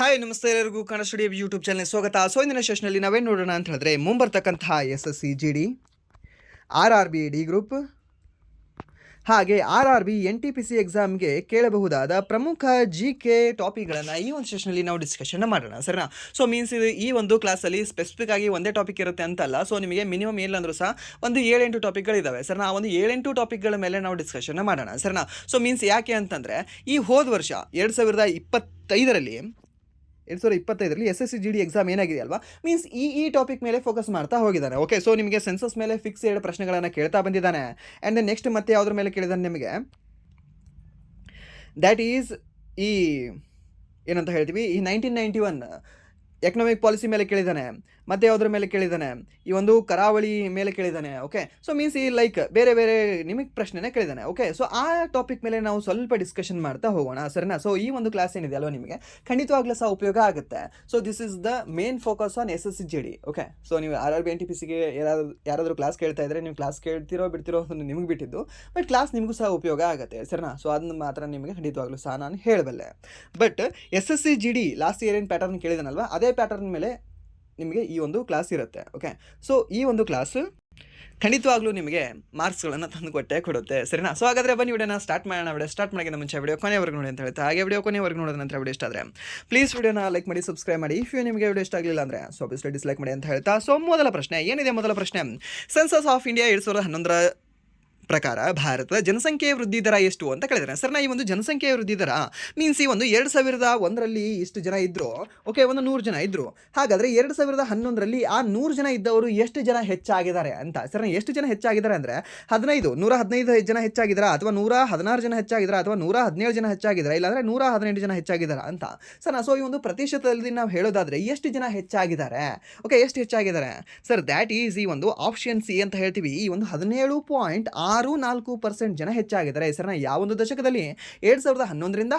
Hi ನಮಸ್ತೆ ಎಲ್ಲರಿಗೂ Kannada studio YouTube channel ಸ್ವಾಗತ. ಇಂದಿನ ಸೆಷನಲ್ಲಿ ನಾವೇನು ನೋಡೋಣ ಅಂತ ಹೇಳಿದ್ರೆ ಮುಂಬರ್ತಕ್ಕಂತಹ SSC GD RRB D group ಹಾಗೆ RRB NTPC ಎಕ್ಸಾಮ್ಗೆ ಕೇಳಬಹುದಾದ ಪ್ರಮುಖ GK ಟಾಪಿಕ್ಗಳನ್ನು ಈ ಒಂದು ಸೆಷನಲ್ಲಿ ನಾವು ಡಿಸ್ಕಷನ್ ಮಾಡೋಣ ಸರಿನಾ. ಮೀನ್ಸ್ ಇದು ಈ ಒಂದು ಕ್ಲಾಸಲ್ಲಿ ಸ್ಪೆಸಿಫಿಕ್ ಆಗಿ ಒಂದೇ ಟಾಪಿಕ್ ಇರುತ್ತೆ ಅಂತಲ್ಲ. ನಿಮಗೆ ಮಿನಿಮಮ್ ಏನಿಲ್ಲಂದ್ರೂ ಸಹ ಒಂದು 7-8 ಟಾಪಿಕ್ಗಳಿದ್ದಾವೆ ಸರಿನಾ. ಆ ಒಂದು 7-8 ಟಾಪಿಕ್ಗಳ ಮೇಲೆ ನಾವು ಡಿಸ್ಕಷನ್ ಮಾಡೋಣ ಸರಿನಾ. ಮೀನ್ಸ್ ಯಾಕೆ ಅಂತಂದರೆ ಈ ಹೋದ ವರ್ಷ 2025ರಲ್ಲಿ SSC GD ಎಕ್ಸಾಮ್ ಏನಾಗಿದೆ ಅಲ್ವಾ, ಮೀನ್ಸ್ ಈ ಟಾಪಿಕ್ ಮೇಲೆ ಫೋಕಸ್ ಮಾಡ್ತಾ ಹೋಗಿದ್ದಾನೆ. ಓಕೆ, ನಿಮಗೆ ಸೆನ್ಸಸ್ ಮೇಲೆ ಫಿಕ್ಸ್ಡ್ ಪ್ರಶ್ನೆಗಳನ್ನು ಕೇಳ್ತಾ ಬಂದಿದ್ದಾನೆ. ಆ್ಯಂಡ್ ದೆನ್ ನೆಕ್ಸ್ಟ್ ಮತ್ತೆ ಯಾವುದ್ರ ಮೇಲೆ ಕೇಳಿದಾನೆ ನಿಮಗೆ, ದ್ಯಾಟ್ ಈಸ್ ಈ ಏನಂತ ಹೇಳ್ತೀವಿ, ಈ 1991 ಎಕನಾಮಿಕ್ ಪಾಲಿಸಿ ಮೇಲೆ ಕೇಳಿದ್ದಾನೆ. ಮತ್ತೆ ಯಾವುದ್ರ ಮೇಲೆ ಕೇಳಿದ್ದಾನೆ, ಈ ಒಂದು ಕರಾವಳಿ ಮೇಲೆ ಕೇಳಿದ್ದಾನೆ. ಓಕೆ, ಮೀನ್ಸ್ ಈ ಲೈಕ್ ಬೇರೆ ಬೇರೆ ನಿಮಗೆ ಪ್ರಶ್ನೆನೇ ಕೇಳಿದ್ದಾನೆ. ಓಕೆ, ಆ ಟಾಪಿಕ್ ಮೇಲೆ ನಾವು ಸ್ವಲ್ಪ ಡಿಸ್ಕಷನ್ ಮಾಡ್ತಾ ಹೋಗೋಣ ಸರಿನಾ. ಈ ಒಂದು ಕ್ಲಾಸ್ ಏನಿದೆ ಅಲ್ವಾ, ನಿಮಗೆ ಖಂಡಿತವಾಗ್ಲೂ ಸಹ ಉಪಯೋಗ ಆಗುತ್ತೆ. This is the main focus on SSC GD. Okay, ನೀವು RRB NTPCಗೆ ಯಾರಾದರೂ ಕ್ಲಾಸ್ ಕೇಳ್ತಾ ಇದ್ರೆ ನೀವು ಕ್ಲಾಸ್ ಕೇಳ್ತಿರೋ ಬಿಡ್ತಿರೋ ನಿಮಗೆ ಬಿಟ್ಟಿದ್ದು, ಬಟ್ ಕ್ಲಾಸ್ ನಿಮಗೂ ಸಹ ಉಪಯೋಗ ಆಗುತ್ತೆ ಸರಿನಾ. ಅದನ್ನ ಮಾತ್ರ ನಿಮಗೆ ಖಂಡಿತವಾಗ್ಲೂ ಸಹ ನಾನು ಹೇಳಬಲ್ಲೆ. But SSC GD last year ಏನು ಪ್ಯಾಟರ್ನ್ ಕೇಳಿದಾನಲ್ವಾ, ಅದೇ ಪ್ಯಾಟರ್ನ್ ಮೇಲೆ ನಿಮಗೆ ಈ ಒಂದು ಕ್ಲಾಸ್ ಇರುತ್ತೆ. ಓಕೆ, ಈ ಒಂದು ಕ್ಲಾಸ್ ಖಂಡಿತವಾಗ್ಲೂ ನಿಮಗೆ ಮಾರ್ಕ್ಸ್ಗಳನ್ನು ತಂದು ಕೊಡುತ್ತೆ ಸರಿನಾ. ಹಾಗಾದರೆ ಬನ್ನಿ ವಿಡಿಯೋನ ಸ್ಟಾರ್ಟ್ ಮಾಡೋಣ. ಸ್ಟಾರ್ಟ್ ಮಾಡೋಕ್ಕೆ ಮುಂಚೆ ವಿಡಿಯೋ ಕೊನೆವರೆಗೂ ನೋಡಿ ಅಂತ ಹೇಳ್ತಾ, ಹಾಗೆ ವಿಡಿಯೋ ಕೊನೆವರೆಗೂ ನೋಡೋದ ನಂತರ ವಿಡಿಯೋ ಇಷ್ಟ ಆದರೆ ಪ್ಲೀಸ್ ವಿಡಿಯೋನ ಲೈಕ್ ಮಾಡಿ, ಸಬ್ಸ್ಕ್ರೈಬ್ ಮಾಡಿ. ಇಫ್ ನಿಮಗೆ ವಿಡಿಯೋ ಇಷ್ಟ ಆಗಲಿಲ್ಲ ಅಂದರೆ ಆಬ್ವಿಯಸ್ಲಿ ಡಿಸ್ಲೈಕ್ ಮಾಡಿ ಅಂತ ಹೇಳ್ತಾ, ಮೊದಲ ಪ್ರಶ್ನೆ ಏನಿದೆ, ಮೊದಲ ಪ್ರಶ್ನೆ, ಸೆನ್ಸಸ್ ಆಫ್ ಇಂಡಿಯಾ 2011 ಪ್ರಕಾರ ಭಾರತದ ಜನಸಂಖ್ಯೆ ವೃದ್ಧಿ ದರ ಎಷ್ಟು ಅಂತ ಕೇಳಿದ್ರೆ ಸರ್ನ. ಈ ಒಂದು ಜನಸಂಖ್ಯೆ ವೃದ್ಧಿ ದರ ಮೀನ್ಸ್ ಈ ಒಂದು 2001ರಲ್ಲಿ ಇಷ್ಟು ಜನ ಇದ್ರು. ಓಕೆ, ಒಂದು 100 ಜನ ಇದ್ರು. ಹಾಗಾದ್ರೆ 2011ರಲ್ಲಿ ಆ 100 ಜನ ಇದ್ದವರು ಎಷ್ಟು ಜನ ಹೆಚ್ಚಾಗಿದ್ದಾರೆ ಅಂತ ಸರ್ನ. ಎಷ್ಟು ಜನ ಹೆಚ್ಚಾಗಿದ್ದಾರೆ ಅಂದ್ರೆ 115 ಜನ ಹೆಚ್ಚಾಗಿದ್ದಾರಾ, ಅಥವಾ 116 ಜನ ಹೆಚ್ಚಾಗಿದ್ದಾರಾ, ಅಥವಾ 117 ಜನ ಹೆಚ್ಚಾಗಿದ್ದಾರಾ, ಇಲ್ಲಾಂದ್ರೆ 118 ಜನ ಹೆಚ್ಚಾಗಿದ್ದಾರಾ ಅಂತ ಸರ್ನ. ಈ ಒಂದು ಪ್ರತಿಶತದಲ್ಲಿ ನಾವು ಹೇಳೋದಾದ್ರೆ ಎಷ್ಟು ಜನ ಹೆಚ್ಚಾಗಿದ್ದಾರೆ, ಓಕೆ, ಎಷ್ಟು ಹೆಚ್ಚಾಗಿದ್ದಾರೆ ಸರ್, ದ್ಯಾಟ್ ಈಸ್ ಈ ಒಂದು ಆಪ್ಷನ್ ಸಿ ಅಂತ ಹೇಳ್ತೀವಿ. ಈ ಒಂದು 17.64% ಜನ ಹೆಚ್ಚಾಗಿದ್ದಾರೆ ಹೆಸರನ್ನ. ಯಾವೊಂದು ದಶಕದಲ್ಲಿ 2011ರಿಂದ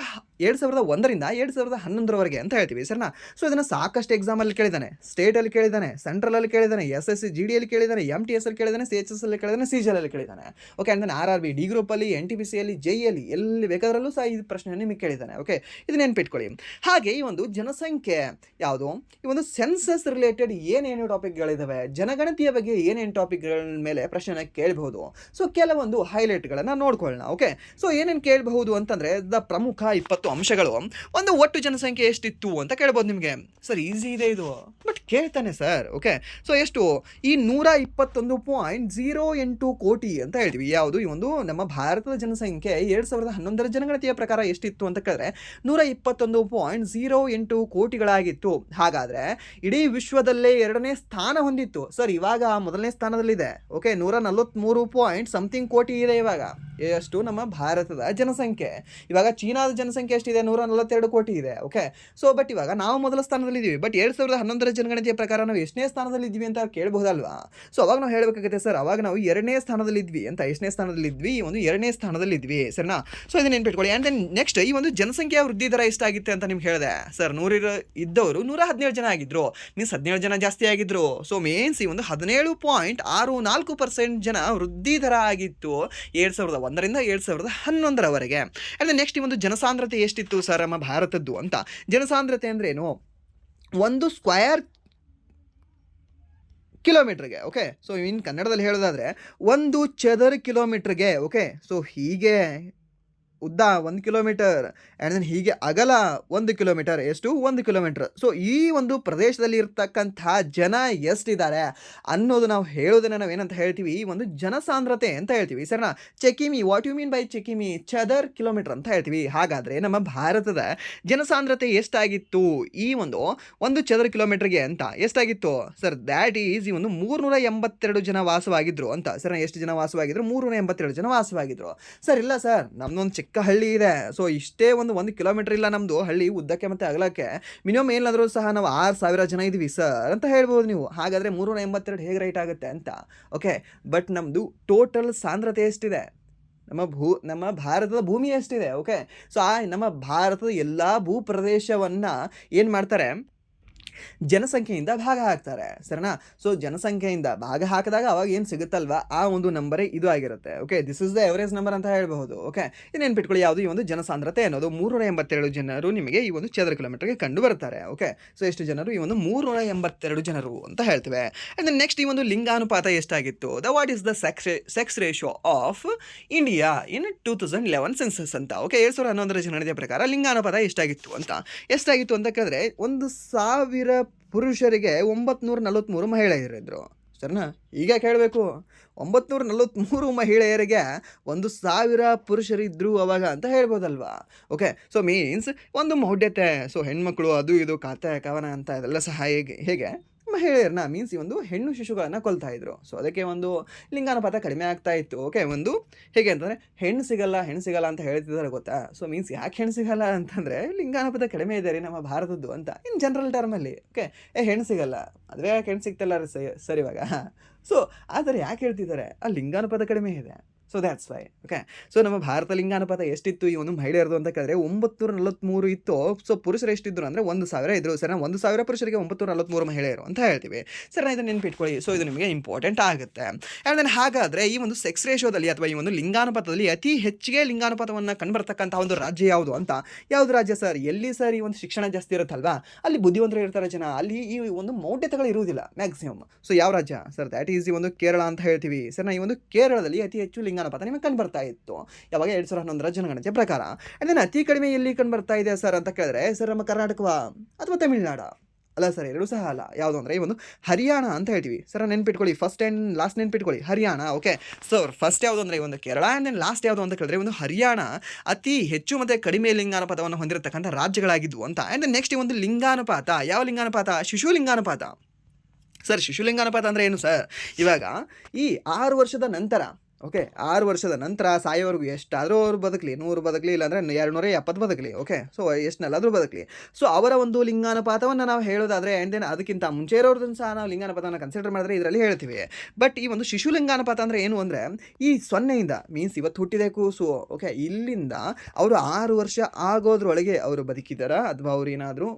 2011ರವರೆಗೆ ಅಂತ ಹೇಳ್ತೀವಿ ಸರ್ನ. ಇದನ್ನ ಸಾಕಷ್ಟು ಎಕ್ಸಾಮಲ್ಲಿ ಕೇಳಿದ್ದಾನೆ, ಸ್ಟೇಟಲ್ಲಿ ಕೇಳಿದ್ದಾನೆ, ಸೆಂಟ್ರಲಲ್ಲಿ ಕೇಳಿದ್ದಾನೆ, SSC GDಯಲ್ಲಿ ಕೇಳಿದ್ದಾನೆ, MTS ಅಲ್ಲಿ ಕೇಳಿದ್ದಾನೆ, CHS ಅಲ್ಲಿ ಕೇಳಿದ್ದಾನೆ, CGL ಅಲ್ಲಿ ಕೇಳಿದ್ದಾನೆ. Okay, and then RRB D ಗ್ರೂಪಲ್ಲಿ, NTPCಯಲ್ಲಿ, JEಯಲ್ಲಿ ಎಲ್ಲಿ ಬೇಕಾದ್ರಲ್ಲೂ ಸಹ ಈ ಪ್ರಶ್ನೆ ನಿಮಗೆ ಕೇಳಿದ್ದಾನೆ. ಓಕೆ, ಇದು ನೆನ್ಪಿಟ್ಕೊಳ್ಳಿ. ಹಾಗೆ ಈ ಒಂದು ಜನಸಂಖ್ಯೆ ಯಾವುದು, ಈ ಒಂದು ಸೆನ್ಸಸ್ ರಿಲೇಟೆಡ್ ಏನೇನು ಟಾಪಿಕ್ಗಳಿದ್ದಾವೆ, ಜನಗಣತಿಯ ಬಗ್ಗೆ ಏನೇನು ಟಾಪಿಕ್ಗಳ ಮೇಲೆ ಪ್ರಶ್ನೆ ಕೇಳಬಹುದು. ಕೆಲವೊಂದು ಹೈಲೈಟ್ಗಳನ್ನು ನೋಡ್ಕೊಳ್ಳೋಣ. ಓಕೆ, ಏನೇನು ಕೇಳಬಹುದು ಅಂತಂದರೆ ದ ಪ್ರಮುಖ 20 ಅಂಶಗಳು. ಒಂದು ಒಟ್ಟು ಜನಸಂಖ್ಯೆ ಎಷ್ಟಿತ್ತು ಅಂತ ಕೇಳ್ಬೋದು ನಿಮಗೆ. ಸರ್ ಈಸಿ ಇದೆ ಇದು, ಬಟ್ ಕೇಳ್ತಾನೆ ಸರ್. ಓಕೆ, ಎಷ್ಟು, ಈ 121.08 ಕೋಟಿ ಅಂತ ಹೇಳ್ತೀವಿ. ಯಾವುದು, ಈ ಒಂದು ನಮ್ಮ ಭಾರತದ ಜನಸಂಖ್ಯೆ 2011ರ ಜನಗಣತಿಯ ಪ್ರಕಾರ ಎಷ್ಟಿತ್ತು ಅಂತ ಕೇಳಿದ್ರೆ 121.08 ಕೋಟಿಗಳಾಗಿತ್ತು. ಹಾಗಾದರೆ ಇಡೀ ವಿಶ್ವದಲ್ಲೇ 2ನೇ ಸ್ಥಾನ ಹೊಂದಿತ್ತು ಸರ್. ಇವಾಗ ಮೊದಲನೇ ಸ್ಥಾನದಲ್ಲಿದೆ. ಓಕೆ, 143 ಸಮಥಿಂಗ್ ಕೋಟಿ ಇದೆ ಇವಾಗ. ಎಷ್ಟು ನಮ್ಮ ಭಾರತದ ಜನಸಂಖ್ಯೆ. ಇವಾಗ ಚೀನಾದ ಜನಸಂಖ್ಯೆ ಎಷ್ಟಿದೆ, 142 ಕೋಟಿ ಇದೆ. ಓಕೆ, ಬಟ್ ಇವಾಗ ನಾವು ಮೊದಲ ಸ್ಥಾನದಲ್ಲಿ ಇದ್ದೀವಿ. ಬಟ್ 2011ರ ಜನಗಣತಿಯ ಪ್ರಕಾರ ನಾವು ಎಷ್ಟನೇ ಸ್ಥಾನದಲ್ಲಿ ಇದ್ವಿ ಅಂತ ಕೇಳಬಹುದಲ್ವಾ. ಅವಾಗ ನಾವು ಹೇಳಬೇಕಾಗುತ್ತೆ ಸರ್, ಅವಾಗ ನಾವು 2ನೇ ಸ್ಥಾನದಲ್ಲಿ ಇದ್ವಿ ಅಂತ. ಎಷ್ಟನೇ ಸ್ಥಾನದಲ್ಲಿ ಇದ್ವಿ, ಈ ಒಂದು 2ನೇ ಸ್ಥಾನದಲ್ಲಿ ಇದ್ವಿ ಸರಿನಾ. ಇದನ್ನ ನೆನ್ಪಿಟ್ಕೊಳ್ಳಿ. ಆ್ಯಂಡ್ ದೆನ್ ನೆಕ್ಸ್ಟ್, ಈ ಒಂದು ಜನಸಂಖ್ಯೆಯ ವೃದ್ಧಿ ದರ ಎಷ್ಟಾಗಿತ್ತು ಅಂತ ನಿಮ್ಗೆ ಹೇಳಿದೆ ಸರ್. 100 ಇದ್ದವರು 117 ಜನ ಆಗಿದ್ರು, ಮೀನ್ಸ್ 17 ಜನ ಜಾಸ್ತಿ ಆಗಿದ್ರು. ಮೀನ್ಸ್ ಈ ಒಂದು 17.64% ಜನ ವೃದ್ಧಿ ದರ ಆಗಿತ್ತು 2001ರಿಂದ 2011ರವರೆಗೆ. ಆ್ಯಂಡ್ ನೆಕ್ಸ್ಟ್, ಈ ಒಂದು ಜನಸಾಂದ್ರತೆ ಎಷ್ಟಿತ್ತು ಸರ್ ನಮ್ಮ ಭಾರತದ್ದು ಅಂತ. ಜನಸಾಂದ್ರತೆ ಅಂದ್ರೇನು, ಒಂದು ಸ್ಕ್ವಯರ್ ಕಿಲೋಮೀಟ್ರಿಗೆ. ಓಕೆ, ಇನ್ ಕನ್ನಡದಲ್ಲಿ ಹೇಳೋದಾದ್ರೆ ಒಂದು ಚದರ ಕಿಲೋಮೀಟ್ರಿಗೆ. ಓಕೆ, ಹೀಗೆ ಉದ್ದ 1 ಕಿಲೋಮೀಟರ್, ಆ್ಯಂಡ್ ದೆನ್ ಹೀಗೆ ಅಗಲ 1 ಕಿಲೋಮೀಟರ್. ಎಷ್ಟು, 1 ಕಿಲೋಮೀಟರ್. ಈ ಒಂದು ಪ್ರದೇಶದಲ್ಲಿ ಇರ್ತಕ್ಕಂಥ ಜನ ಎಷ್ಟಿದ್ದಾರೆ ಅನ್ನೋದು ನಾವು ಹೇಳೋದನ್ನ ನಾವು ಏನಂತ ಹೇಳ್ತೀವಿ, ಈ ಒಂದು ಜನಸಾಂದ್ರತೆ ಅಂತ ಹೇಳ್ತೀವಿ ಸರ್ನಾ. ಚೆಕಿಮಿ, ವಾಟ್ ಯು ಮೀನ್ ಬೈ ಚೆಕಿಮಿ, ಚದರ್ ಕಿಲೋಮೀಟರ್ ಅಂತ ಹೇಳ್ತೀವಿ. ಹಾಗಾದರೆ ನಮ್ಮ ಭಾರತದ ಜನಸಾಂದ್ರತೆ ಎಷ್ಟಾಗಿತ್ತು ಈ ಒಂದು ಚದರ ಕಿಲೋಮೀಟರ್ಗೆ ಅಂತ ಎಷ್ಟಾಗಿತ್ತು ಸರ್, ದ್ಯಾಟ್ ಈಸ್ ಈ ಒಂದು 382 ಜನ ವಾಸವಾಗಿದ್ರು ಅಂತ ಸರ್. ಎಷ್ಟು ಜನ ವಾಸವಾಗಿದ್ರು, 382 ಜನ ವಾಸವಾಗಿದ್ರು ಸರ್. ಇಲ್ಲ ಸರ್, ನಮ್ದೊಂದು ಚಿಕ್ಕ ಹಳ್ಳಿ ಇದೆ. ಇಷ್ಟೇ 1 ಕಿಲೋಮೀಟರ್ ಇಲ್ಲ ನಮ್ಮದು ಹಳ್ಳಿ ಉದ್ದಕ್ಕೆ ಮತ್ತು ಅಗಲಕ್ಕೆ. ಮಿನಿಮಮ್ ಏನಾದರೂ ಸಹ ನಾವು 6,000 ಜನ ಇದ್ದೀವಿ ಸರ್ ಅಂತ ಹೇಳ್ಬೋದು ನೀವು. ಹಾಗಾದರೆ 382 ಹೇಗೆ ರೈಟ್ ಆಗುತ್ತೆ ಅಂತ. ಓಕೆ, ಬಟ್ ನಮ್ಮದು ಟೋಟಲ್ ಸಾಂದ್ರತೆ ಎಷ್ಟಿದೆ, ನಮ್ಮ ಭಾರತದ ಭೂಮಿ ಎಷ್ಟಿದೆ. ಓಕೆ, ನಮ್ಮ ಭಾರತದ ಎಲ್ಲ ಭೂ ಪ್ರದೇಶವನ್ನು ಏನು ಮಾಡ್ತಾರೆ, ಜನಸಂಖ್ಯೆಯಿಂದ ಭಾಗ ಹಾಕ್ತಾರೆ, ಸರಿನಾ? ಸೊ ಜನಸಂಖ್ಯೆಯಿಂದ ಭಾಗ ಹಾಕಿದಾಗ ಅವಾಗ ಏನು ಸಿಗುತ್ತಲ್ವಾ ಆ ಒಂದು ನಂಬರೇ ಇದು ಆಗಿರುತ್ತೆ. Okay, this is the average number ಅಂತ ಹೇಳ್ಬಹುದು. ಓಕೆ, ಇನ್ನೇನ್ಬಿಟ್ಕೊಳ್ಳಿ, ಯಾವುದು ಈ ಒಂದು ಜನಸಾಂದ್ರತೆ ಅನ್ನೋದು 382 ಜನರು ನಿಮಗೆ ಈ ಒಂದು ಚದರ ಕಿಲೋಮೀಟರ್ಗೆ ಕಂಡು ಬರ್ತಾರೆ. ಓಕೆ, ಸೊ ಎಷ್ಟು ಜನರು? ಈ ಒಂದು 382 ಜನರು ಅಂತ ಹೇಳ್ತೇವೆ. ಅಂಡ್ ದೆನ್ ನೆಕ್ಸ್ಟ್ ಈ ಒಂದು ಲಿಂಗಾನುಪಾತ ಎಷ್ಟಾಗಿತ್ತು? What is the sex ratio of India in 2011 census ಅಂತ. ಓಕೆ, 2011 ಜನಗಣತಿಯ ಪ್ರಕಾರ ಲಿಂಗಾನುಪಾತ ಎಷ್ಟಾಗಿತ್ತು ಅಂತ ಕೇಳಿದ್ರೆ 1,000 ಪುರುಷರಿಗೆ 943 ಮಹಿಳೆಯರಿದ್ರು, ಸರಿನಾ? ಈಗ ಕೇಳಬೇಕು, 943 ಮಹಿಳೆಯರಿಗೆ 1,000 ಪುರುಷರಿದ್ರು ಅವಾಗ ಅಂತ ಹೇಳ್ಬೋದಲ್ವಾ? ಓಕೆ, ಸೊ ಮೀನ್ಸ್ ಒಂದು ಮೌಢ್ಯತೆ. ಸೊ ಹೆಣ್ಮಕ್ಳು ಅದು ಇದು ಖಾತೆ ಕವನ ಅಂತ ಇದೆಲ್ಲ ಸಹ ಹೇಗೆ ಮಹಿಳೆಯರನ್ನ ಮೀನ್ಸ್ ಈ ಒಂದು ಹೆಣ್ಣು ಶಿಶುಗಳನ್ನು ಕೊಲ್ತಾ ಇದ್ರು. ಸೊ ಅದಕ್ಕೆ ಒಂದು ಲಿಂಗಾನುಪಾತ ಕಡಿಮೆ ಆಗ್ತಾ ಇತ್ತು. ಓಕೆ, ಒಂದು ಹೇಗೆ ಅಂತಂದರೆ ಹೆಣ್ಣು ಸಿಗಲ್ಲ ಅಂತ ಹೇಳ್ತಿದ್ದಾರೆ ಗೊತ್ತಾ? ಸೊ ಮೀನ್ಸ್ ಯಾಕೆ ಹೆಣ್ಣು ಸಿಗಲ್ಲ ಅಂತಂದರೆ ಲಿಂಗಾನುಪಾತ ಕಡಿಮೆ ಇದೆ ರೀ ನಮ್ಮ ಭಾರತದ್ದು ಅಂತ ಇನ್ ಜನರಲ್ ಟರ್ಮಲ್ಲಿ. ಓಕೆ, ಹೆಣ್ಣು ಸಿಗಲ್ಲ, ಅದುವೇ ಯಾಕೆ ಹೆಣ್ಣು ಸಿಗ್ತಲ್ಲ ಸರಿ ಇವಾಗ. ಸೊ ಆದರೆ ಯಾಕೆ ಹೇಳ್ತಿದ್ದಾರೆ? ಆ ಲಿಂಗಾನುಪಾತ ಕಡಿಮೆ ಇದೆ. So that's why. Okay, so ನಮ್ಮ ಭಾರತ ಲಿಂಗಾನುಪಾತ ಎಷ್ಟಿತ್ತು ಈ ಒಂದು ಮಹಿಳೆಯರದು ಅಂತ ಕೇಳಿದ್ರೆ 943 ಇತ್ತು. ಸೊ ಪುರುಷರು ಎಷ್ಟಿದ್ರು ಅಂದರೆ 1,000 ಇದ್ರು, ಸರಿ? 1,000 ಪುರುಷರಿಗೆ 943 ಮಹಿಳೆಯರು ಅಂತ ಹೇಳ್ತೀವಿ, ಸರಿ? ಇದನ್ನು ನೆನ್ಪಿಟ್ಕೊಳ್ಳಿ. ಸೊ ಇದು ನಿಮಗೆ ಇಂಪಾರ್ಟೆಂಟ್ ಆಗುತ್ತೆ. ಆ್ಯಂಡ್ ದೆನ್ ಹಾಗಾದರೆ ಈ ಒಂದು ಸೆಕ್ಸ್ ರೇಷೋದಲ್ಲಿ ಅಥವಾ ಈ ಒಂದು ಲಿಂಗಾನುಪಾತದಲ್ಲಿ ಅತಿ ಹೆಚ್ಚಿಗೆ ಲಿಂಗಾನುಪಾತವನ್ನು ಕಂಡುಬರ್ತಕ್ಕಂಥ ಒಂದು ರಾಜ್ಯ ಯಾವುದು ಅಂತ? ಯಾವುದು ರಾಜ್ಯ ಸರ್? ಎಲ್ಲಿ ಸರ್ ಈ ಒಂದು ಶಿಕ್ಷಣ ಜಾಸ್ತಿ ಇರುತ್ತಲ್ವಾ, ಅಲ್ಲಿ ಬುದ್ಧಿವಂತರು ಇರ್ತಾರೆ ಜನ, ಅಲ್ಲಿ ಈ ಒಂದು ಮೌಢ್ಯತೆಗಳು ಇರುವುದಿಲ್ಲ ಮ್ಯಾಕ್ಸಿಮಮ್. ಸೊ ಯಾವ ರಾಜ್ಯ ಸರ್? ದ್ಯಾಟ್ ಈಸ್ ಈ ಒಂದು ಕೇರಳ ಅಂತ ಹೇಳ್ತೀವಿ, ಸರ್? ಈ ಒಂದು ಕೇರಳದಲ್ಲಿ ಅತಿ ಹೆಚ್ಚು ಲಿಂಗಾನುಪಾತ ನಿಮಗೆ ಕಂಡು ಬರ್ತಾ ಇತ್ತು ಯಾವಾಗ 2011 ಜನಗಣತಿಯ ಪ್ರಕಾರ. ಅಂಡ್ ಅತಿ ಕಡಿಮೆ ಎಲ್ಲಿ ಕಂಡು ಬರ್ತಾ ಇದೆ ಸರ್ ಅಂತ ಕೇಳಿದ್ರೆ, ಸರ್ ನಮ್ಮ ಕರ್ನಾಟಕವಾ ಅಥವಾ ತಮಿಳುನಾಡ? ಅಲ್ಲ ಸರ್, ಎರಡೂ ಸಹ ಅಲ್ಲ. ಯಾವುದು ಅಂದರೆ ಈ ಒಂದು ಹರಿಯಾಣ ಅಂತ ಹೇಳ್ತೀವಿ, ಸರ್. ನೆನ್ಪಿಟ್ಕೊಳ್ಳಿ, ಫಸ್ಟ್ ಆ್ಯಂಡ್ ಲಾಸ್ಟ್ ನೆನ್ಪಿಟ್ಕೊಳ್ಳಿ, ಹರಿಯಾಣ. ಓಕೆ, ಸರ್ ಫಸ್ಟ್ ಯಾವುದು ಅಂದರೆ ಈ ಒಂದು ಕೇರಳ, ಆ್ಯಂಡ್ ದೆನ್ ಲಾಸ್ಟ್ ಯಾವುದು ಅಂತ ಕೇಳಿದ್ರೆ ಒಂದು ಹರಿಯಾಣ ಅತಿ ಹೆಚ್ಚು ಮತ್ತು ಕಡಿಮೆ ಲಿಂಗಾನುಪಾತವನ್ನು ಹೊಂದಿರತಕ್ಕಂಥ ರಾಜ್ಯಗಳಾಗಿದ್ವು ಅಂತ. ಆ್ಯಂಡ್ ನೆಕ್ಸ್ಟ್ ಈ ಒಂದು ಲಿಂಗಾನುಪಾತ, ಯಾವ ಲಿಂಗಾನುಪಾತ? ಶಿಶು ಲಿಂಗಾನುಪಾತ. ಸರ್ ಶಿಶು ಲಿಂಗಾನುಪಾತ ಅಂದರೆ ಏನು ಸರ್? ಇವಾಗ ಈ 6 ವರ್ಷದ ನಂತರ, ಓಕೆ, 6 ವರ್ಷದ ನಂತರ ಸಾಯೋವರೆಗೂ ಎಷ್ಟಾದರೂ ಅವ್ರು ಬದುಕಲಿ, 100 ಬದುಕಲಿ, ಇಲ್ಲಾಂದರೆ 270 ಬದುಕಲಿ. ಓಕೆ, ಸೊ ಎಷ್ಟನ್ನೆಲ್ಲಾದರೂ ಬದುಕಲಿ. ಸೊ ಅವರ ಒಂದು ಲಿಂಗಾನುಪಾತವನ್ನು ನಾವು ಹೇಳೋದಾದರೆ, ಆ್ಯಂಡ್ ದೆನ್ ಅದಕ್ಕಿಂತ ಮುಂಚೆ ಇರೋದನ್ನು ಸಹ ನಾವು ಲಿಂಗಾನುಪಾತವನ್ನು ಕನ್ಸಿಡರ್ ಮಾಡಿದ್ರೆ ಇದರಲ್ಲಿ ಹೇಳ್ತೀವಿ. ಬಟ್ ಈ ಒಂದು ಶಿಶು ಲಿಂಗಾನುಪಾತ ಅಂದರೆ ಏನು ಅಂದರೆ ಈ 0ಇಂದ ಮೀನ್ಸ್ ಇವತ್ತು ಹುಟ್ಟಿದೆ ಕೂಸು, ಓಕೆ, ಇಲ್ಲಿಂದ ಅವರು 6 ವರ್ಷ ಆಗೋದ್ರೊಳಗೆ ಅವರು ಬದುಕಿದಾರಾ ಅಥವಾ ಅವ್ರು ಏನಾದರೂ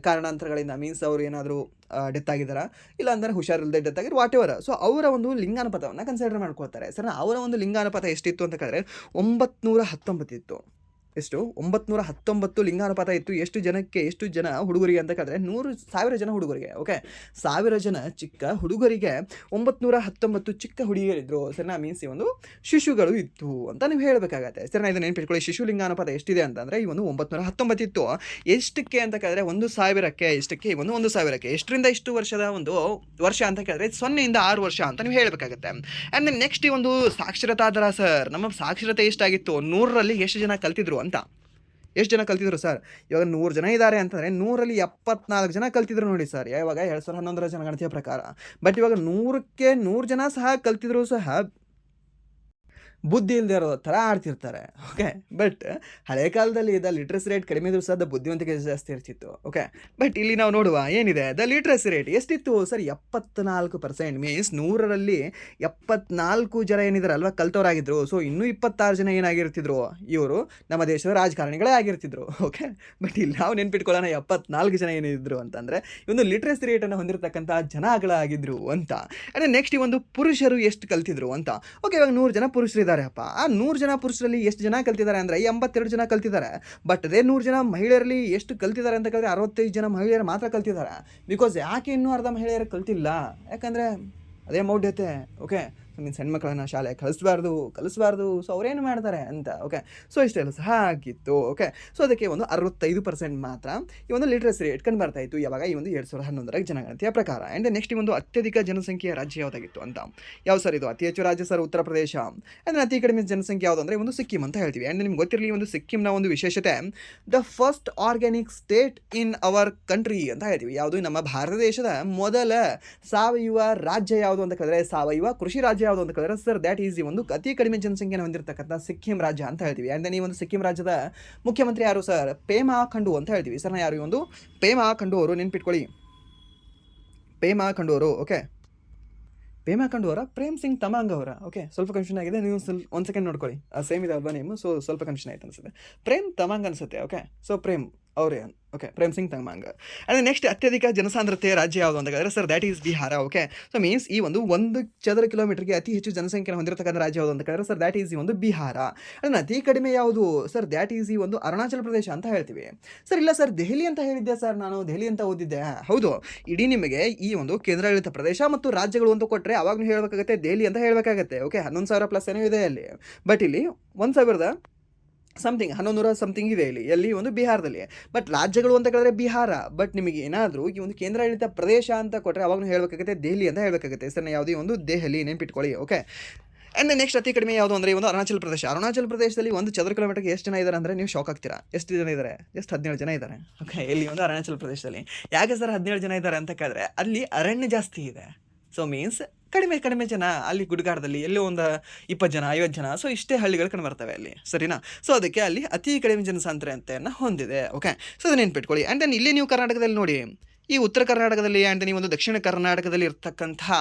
ಕಾರಣಾಂತರಗಳಿಂದ ಮೀನ್ಸ್ ಅವ್ರು ಏನಾದರೂ ಡೆತ್ ಆಗಿದ್ದಾರಾ, ಇಲ್ಲ ಅಂದರೆ ಹುಷಾರಿಲ್ಲದೆ ಡೆತ್ ಆಗಿರೋ ವಾಟ್ ಎವರ್. ಸೊ ಅವರ ಒಂದು ಲಿಂಗಾನುಪಾತವನ್ನು ಕನ್ಸಿಡರ್ ಮಾಡ್ಕೊಳ್ತಾರೆ, ಸರ್. ಅವರ ಒಂದು ಲಿಂಗಾನುಪಾತ ಎಷ್ಟಿತ್ತು ಅಂತ ಕೇಳಿದ್ರೆ 919 ಇತ್ತು. ಎಷ್ಟು? 919 ಲಿಂಗಾನುಪಾತ ಇತ್ತು. ಎಷ್ಟು ಜನ ಹುಡುಗರಿಗೆ ಅಂತ ಕೇಳಿದ್ರೆ 100,000 ಜನ ಹುಡುಗರಿಗೆ. ಓಕೆ, 1000 ಜನ ಚಿಕ್ಕ ಹುಡುಗರಿಗೆ 919 ಚಿಕ್ಕ ಹುಡುಗಿಯರಿದ್ರು, ಸರಿನಾ? ಮೀನ್ಸ್ ಈ ಒಂದು ಶಿಶುಗಳು ಇತ್ತು ಅಂತ ನೀವು ಹೇಳಬೇಕಾಗತ್ತೆ, ಸರಿನಾ? ಇದನ್ನು ನೆನ್ಪಿಟ್ಕೊಳ್ಳಿ. ಶಿಶು ಲಿಂಗಾನುಪಾತ ಎಷ್ಟಿದೆ ಅಂತಂದರೆ ಈ ಒಂದು 919 ಇತ್ತು. ಎಷ್ಟಕ್ಕೆ ಅಂತ ಕೇಳಿದ್ರೆ 1,000ಕ್ಕೆ. ಎಷ್ಟಕ್ಕೆ? ಈ ಒಂದು 1,000ಕ್ಕೆ. ಎಷ್ಟರಿಂದ ಇಷ್ಟು ವರ್ಷದ ಒಂದು ವರ್ಷ ಅಂತ ಕೇಳಿದ್ರೆ 0ಇಂದ 6 ವರ್ಷ ಅಂತ ನೀವು ಹೇಳಬೇಕಾಗತ್ತೆ. ಆ್ಯಂಡ್ ದೆನ್ ನೆಕ್ಸ್ಟ್ ಈ ಒಂದು ಸಾಕ್ಷರತಾ ದರ ಸರ್. ನಮ್ಮ ಸಾಕ್ಷರತೆ ಎಷ್ಟಾಗಿತ್ತು? 100ರಲ್ಲಿ ಎಷ್ಟು ಜನ ಕಲ್ತಿದ್ರು ಅಂತ? ಎಷ್ಟು ಜನ ಕಲ್ತಿದ್ರು ಸರ್? ಇವಾಗ 100 ಜನ ಇದ್ದಾರೆ ಅಂತಂದರೆ 100ರಲ್ಲಿ 74 ಜನ ಕಲ್ತಿದ್ರು ನೋಡಿ ಸರ್, ಯಾವಾಗ 2011 ಜನಗಣತಿಯ ಪ್ರಕಾರ. ಬಟ್ ಇವಾಗ 100ಕ್ಕೆ 100 ಜನ ಸಹ ಕಲ್ತಿದ್ರು ಸಹ ಬುದ್ಧಿ ಇಲ್ಲದೆ ಇರೋ ಥರ ಆಡ್ತಿರ್ತಾರೆ. ಓಕೆ, ಬಟ್ ಹಳೆ ಕಾಲದಲ್ಲಿ ದ ಲಿಟ್ರಸಿ ರೇಟ್ ಕಡಿಮೆ ಇದ್ರೂ ಸಹ ದ ಬುದ್ಧಿವಂತಿಕೆ ಜಾಸ್ತಿ ಇರ್ತಿತ್ತು. ಓಕೆ, ಬಟ್ ಇಲ್ಲಿ ನಾವು ನೋಡುವ ಏನಿದೆ, ದ ಲಿಟ್ರಸಿ ರೇಟ್ ಎಷ್ಟಿತ್ತು ಸರ್? 74%. ಮೀನ್ಸ್ 100ರಲ್ಲಿ 74 ಜನ ಏನಿದ್ದಾರೆ ಅಲ್ವಾ ಕಲ್ತವರಾಗಿದ್ದರು. ಸೊ ಇನ್ನೂ 26 ಜನ ಏನಾಗಿರ್ತಿದ್ರು? ಇವರು ನಮ್ಮ ದೇಶದ ರಾಜಕಾರಣಿಗಳೇ ಆಗಿರ್ತಿದ್ರು. ಓಕೆ, ಬಟ್ ಇಲ್ಲಿ ನಾವು ನೆನ್ಪಿಟ್ಕೊಳ್ಳೋಣ 74 ಜನ ಏನಿದ್ರು ಅಂತಂದರೆ ಈ ಒಂದು ಲಿಟ್ರಸಿ ರೇಟನ್ನು ಹೊಂದಿರತಕ್ಕಂಥ ಜನಗಳಾಗಿದ್ರು ಅಂತ. ಅಂದರೆ ನೆಕ್ಸ್ಟ್ ಈ ಒಂದು ಪುರುಷರು ಎಷ್ಟು ಕಲ್ತಿದ್ರು ಅಂತ. ಓಕೆ, ಇವಾಗ 100 ಜನ ಪುರುಷರು ಇದ್ದಾರೆ ಅಪ್ಪ. ಆ 100 ಜನ ಪುರುಷರಲ್ಲಿ ಎಷ್ಟು ಜನ ಕಲ್ತಿದ್ದಾರೆ ಅಂದರೆ 82 ಜನ ಕಲ್ತಿದ್ದಾರೆ. ಬಟ್ ಅದೇ 100 ಜನ ಮಹಿಳೆಯರಲ್ಲಿ ಎಷ್ಟು ಕಲ್ತಿದ್ದಾರೆ ಅಂತ ಕೇಳಿದ್ರೆ 65 ಜನ ಮಹಿಳೆಯರು ಮಾತ್ರ ಕಲ್ತಿದ್ದಾರೆ. ಬಿಕಾಸ್ ಯಾಕೆ ಇನ್ನೂ ಅರ್ಧ ಮಹಿಳೆಯರು ಕಲ್ತಿಲ್ಲ? ಯಾಕಂದರೆ ಅದೇ ಮೌಢ್ಯತೆ. ಓಕೆ, ಮೀನ್ಸ್ ಹೆಣ್ಮಕ್ಳನ್ನ ಶಾಲೆ ಕಲಿಸ್ಬಾರ್ದು. ಸೊ ಅವ್ರೇನು ಮಾಡ್ತಾರೆ ಅಂತ. ಓಕೆ, ಸೊ ಇಷ್ಟೆಲ್ಲ ಸಹ ಆಗಿತ್ತು. ಓಕೆ, ಸೊ ಅದಕ್ಕೆ ಒಂದು 65% ಮಾತ್ರ ಈ ಒಂದು ಲಿಟ್ರಸಿ ರೇಟ್ ಕಂಡು ಬರ್ತಾ ಇತ್ತು ಯಾವಾಗ ಈ ಒಂದು 2011 ಜನಗಣತಿಯ ಪ್ರಕಾರ. ಆ್ಯಂಡ್ ನೆಕ್ಸ್ಟ್ ಈ ಒಂದು ಅತ್ಯಧಿಕ ಜನಸಂಖ್ಯೆಯ ರಾಜ್ಯ ಯಾವುದಾಗಿತ್ತು ಅಂತ? ಯಾವ ಸರ್ ಇದು? ಅತಿ ಹೆಚ್ಚು ರಾಜ್ಯ ಸರ್ ಉತ್ತರ ಪ್ರದೇಶ. ಅಂದರೆ ಅತಿ ಕಡಿಮೆ ಜನಸಂಖ್ಯೆ ಯಾವುದು ಅಂದರೆ ಒಂದು ಸಿಕ್ಕಿಂ ಅಂತ ಹೇಳ್ತೀವಿ. ಆ್ಯಂಡ್ ನಿಮ್ಗೆ ಗೊತ್ತಿರಲಿ ಒಂದು ಸಿಕ್ಕಿಂನ ಒಂದು ವಿಶೇಷತೆ, the first organic state in our country ಅಂತ ಹೇಳ್ತೀವಿ. ಯಾವುದು? ನಮ್ಮ ಭಾರತ ದೇಶದ ಮೊದಲ ಸಾವಯವ ರಾಜ್ಯ ಯಾವುದು ಅಂತ ಕೇಳಿದ್ರೆ ಸಾವಯವ ಕೃಷಿ ರಾಜ್ಯ ಯಾವುದು ಅಂತ ಕೇಳಿದ್ರೆ ಸರ್ ದ್ಯಾಟ್ ಈಸ್ ಈ ಒಂದು ಅತಿ ಕಡಿಮೆ ಜನಸಂಖ್ಯೆಯನ್ನು ಹೊಂದಿರತಕ್ಕಂಥ ಸಿಕ್ಕಿಂ ರಾಜ್ಯ ಅಂತ ಹೇಳ್ತೀವಿ. ಆ್ಯಂಡ್ ಈ ಒಂದು ಸಿಕ್ಕಿಂ ರಾಜ್ಯದ ಮುಖ್ಯಮಂತ್ರಿ ಯಾರು ಸರ್? ಪೇಮಾ ಖಂಡು ಅಂತ ಹೇಳ್ತೀವಿ. ಸರ್ ಯಾರು? ಈ ಒಂದು ಪೇಮಾ ಖಂಡು ಅವರು. ನೆನ್ಪಿಟ್ಕೊಳ್ಳಿ, ಪೇಮಾ ಖಂಡು ಅವರು. ಓಕೆ, ಪೇಮಾ ಖಂಡು ಅವರ ಪ್ರೇಮ್ ಸಿಂಗ್ ತಮಾಂಗ್ ಅವರ. ಓಕೆ, ಸ್ವಲ್ಪ ಕನ್ಫ್ಯೂಷನ್ ಆಗಿದೆ, ನೀವು ಒಂದು ಸೆಕೆಂಡ್ ನೋಡ್ಕೊಳ್ಳಿ. ಸೇಮ್ ಇದೆ ಅಲ್ವಾ ನೇಮು? ಸೊ ಸ್ವಲ್ಪ ಕನ್ಫ್ಯೂಷನ್ ಆಯ್ತು ಅನ್ಸುತ್ತೆ. ಪ್ರೇಮ್ ತಮಾಂಗ್ ಅನ್ಸುತ್ತೆ. ಓಕೆ, ಸೊ ಪ್ರೇಮ್ ಅವರೇ ಓಕೆ, ಪ್ರೇಮ್ ಸಿಂಗ್ ತಮಾಂಗ್. ಅಂದರೆ ನೆಕ್ಸ್ಟ್ ಅತ್ಯಧಿಕ ಜನಸಾಂದ್ರತೆ ರಾಜ್ಯ ಯಾವುದು ಅಂತ ಹೇಳಿದ್ರೆ sir that is Bihar. Okay, so means ಈ ಒಂದು ಚದರ ಕಿಲೋಮೀಟರ್ಗೆ ಅತಿ ಹೆಚ್ಚು ಜನಸಂಖ್ಯೆಯನ್ನು ಹೊಂದಿರತಕ್ಕಂಥ ರಾಜ್ಯ ಯಾವುದು ಅಂತ ಹೇಳಿದ್ರೆ ಸರ್ ದ್ಯಾಟ್ ಈಸ್ ಈ ಒಂದು ಬಿಹಾರ. ಅದನ್ನು ಅತಿ ಕಡಿಮೆ ಯಾವುದು ಸರ್ ದ್ಯಾಟ್ ಈಸ್ ಈ ಒಂದು ಅರುಣಾಚಲ ಪ್ರದೇಶ ಅಂತ ಹೇಳ್ತೀವಿ. ಸರ್ ಇಲ್ಲ ಸರ್ ದೆಹಲಿ ಅಂತ ಹೇಳಿದ್ದೆ ಸರ್, ನಾನು ದೆಹಲಿ ಅಂತ ಓದಿದ್ದೆ. ಹೌದು, ಇಡೀ ನಿಮಗೆ ಈ ಒಂದು ಕೇಂದ್ರಾಡಳಿತ ಪ್ರದೇಶ ಮತ್ತು ರಾಜ್ಯಗಳು ಅಂತ ಕೊಟ್ಟರೆ ಅವಾಗ ನೀವು ಹೇಳಬೇಕಾಗತ್ತೆ ದೆಹಲಿ ಅಂತ ಹೇಳಬೇಕಾಗತ್ತೆ. ಓಕೆ, 11,000 ಪ್ಲಸ್ ಏನೋ ಇದೆ ಅಲ್ಲಿ, ಬಟ್ ಇಲ್ಲಿ 1,000 ಸಮಥಿಂಗ್ 1100 ಸಮಥಿಂಗ್ ಇದೆ ಇಲ್ಲಿ ಎಲ್ಲಿ ಒಂದು ಬಿಹಾರದಲ್ಲಿ. ಬಟ್ ರಾಜ್ಯಗಳು ಅಂತ ಹೇಳಿದ್ರೆ ಬಿಹಾರ, ಬಟ್ ನಿಮಗೆ ಏನಾದರೂ ಈ ಒಂದು ಕೇಂದ್ರಾಡಳಿತ ಪ್ರದೇಶ ಅಂತ ಕೊಟ್ಟರೆ ಅವಾಗ ಹೇಳಬೇಕಾಗುತ್ತೆ ದೆಹಲಿ ಅಂತ ಹೇಳಬೇಕಾಗುತ್ತೆ. ಹೆಸರನ್ನ ಯಾವುದೇ ಒಂದು ದೆಹಲಿ ನೆನ್ಪಿಟ್ಕೊಳ್ಳಿ. ಓಕೆ, ಆ್ಯಂಡ್ ನೆಕ್ಸ್ಟ್ ಅತಿ ಕಡಿಮೆ ಯಾವುದು ಅಂದರೆ ಒಂದು ಅರುಣಾಚಲ ಪ್ರದೇಶ. ಅರುಣಾಚಲ ಪ್ರದೇಶದಲ್ಲಿ ಒಂದು ಚದರ ಕಿಲೋಮೀಟರ್ಗೆ ಎಷ್ಟು ಜನ ಇದ್ದಾರೆ ಅಂದರೆ ನೀವು ಶಾಕ್ ಆಗ್ತೀರಾ. ಎಷ್ಟು ಜನ ಇದ್ದಾರೆ? ಜಸ್ಟ್ 17 ಜನ ಇದ್ದಾರೆ. ಓಕೆ, ಇಲ್ಲಿ ಒಂದು ಅರುಣಾಚಲ ಪ್ರದೇಶದಲ್ಲಿ ಯಾಕೆ ಸರ್ 17 ಜನ ಇದ್ದಾರೆ ಅಂತ ಕೇಳಿದ್ರೆ ಅಲ್ಲಿ ಅರಣ್ಯ ಜಾಸ್ತಿ ಇದೆ. ಸೊ ಮೀನ್ಸ್ ಕಡಿಮೆ ಜನ ಅಲ್ಲಿ ಗುಡ್ಗಾಡದಲ್ಲಿ ಎಲ್ಲೋ ಒಂದು 20 ಜನ 50 ಜನ, ಸೊ ಇಷ್ಟೇ ಹಳ್ಳಿಗಳು ಕಂಡು ಬರ್ತವೆ ಅಲ್ಲಿ, ಸರಿನಾ? ಸೊ ಅದಕ್ಕೆ ಅಲ್ಲಿ ಅತಿ ಕಡಿಮೆ ಜನಸಾಂದ್ರತೆಯನ್ನು ಹೊಂದಿದೆ. ಓಕೆ, ಸೊ ಅದನ್ನ ನೆನ್ಪಿಟ್ಕೊಳ್ಳಿ. ಆ್ಯಂಡ್ ದೆನ್ ಇಲ್ಲಿ ನೀವು ಕರ್ನಾಟಕದಲ್ಲಿ ನೋಡಿ, ಈ ಉತ್ತರ ಕರ್ನಾಟಕದಲ್ಲಿ ಆ್ಯಂಡ್ ನೀವು ಒಂದು ದಕ್ಷಿಣ ಕರ್ನಾಟಕದಲ್ಲಿ ಇರ್ತಕ್ಕಂತಹ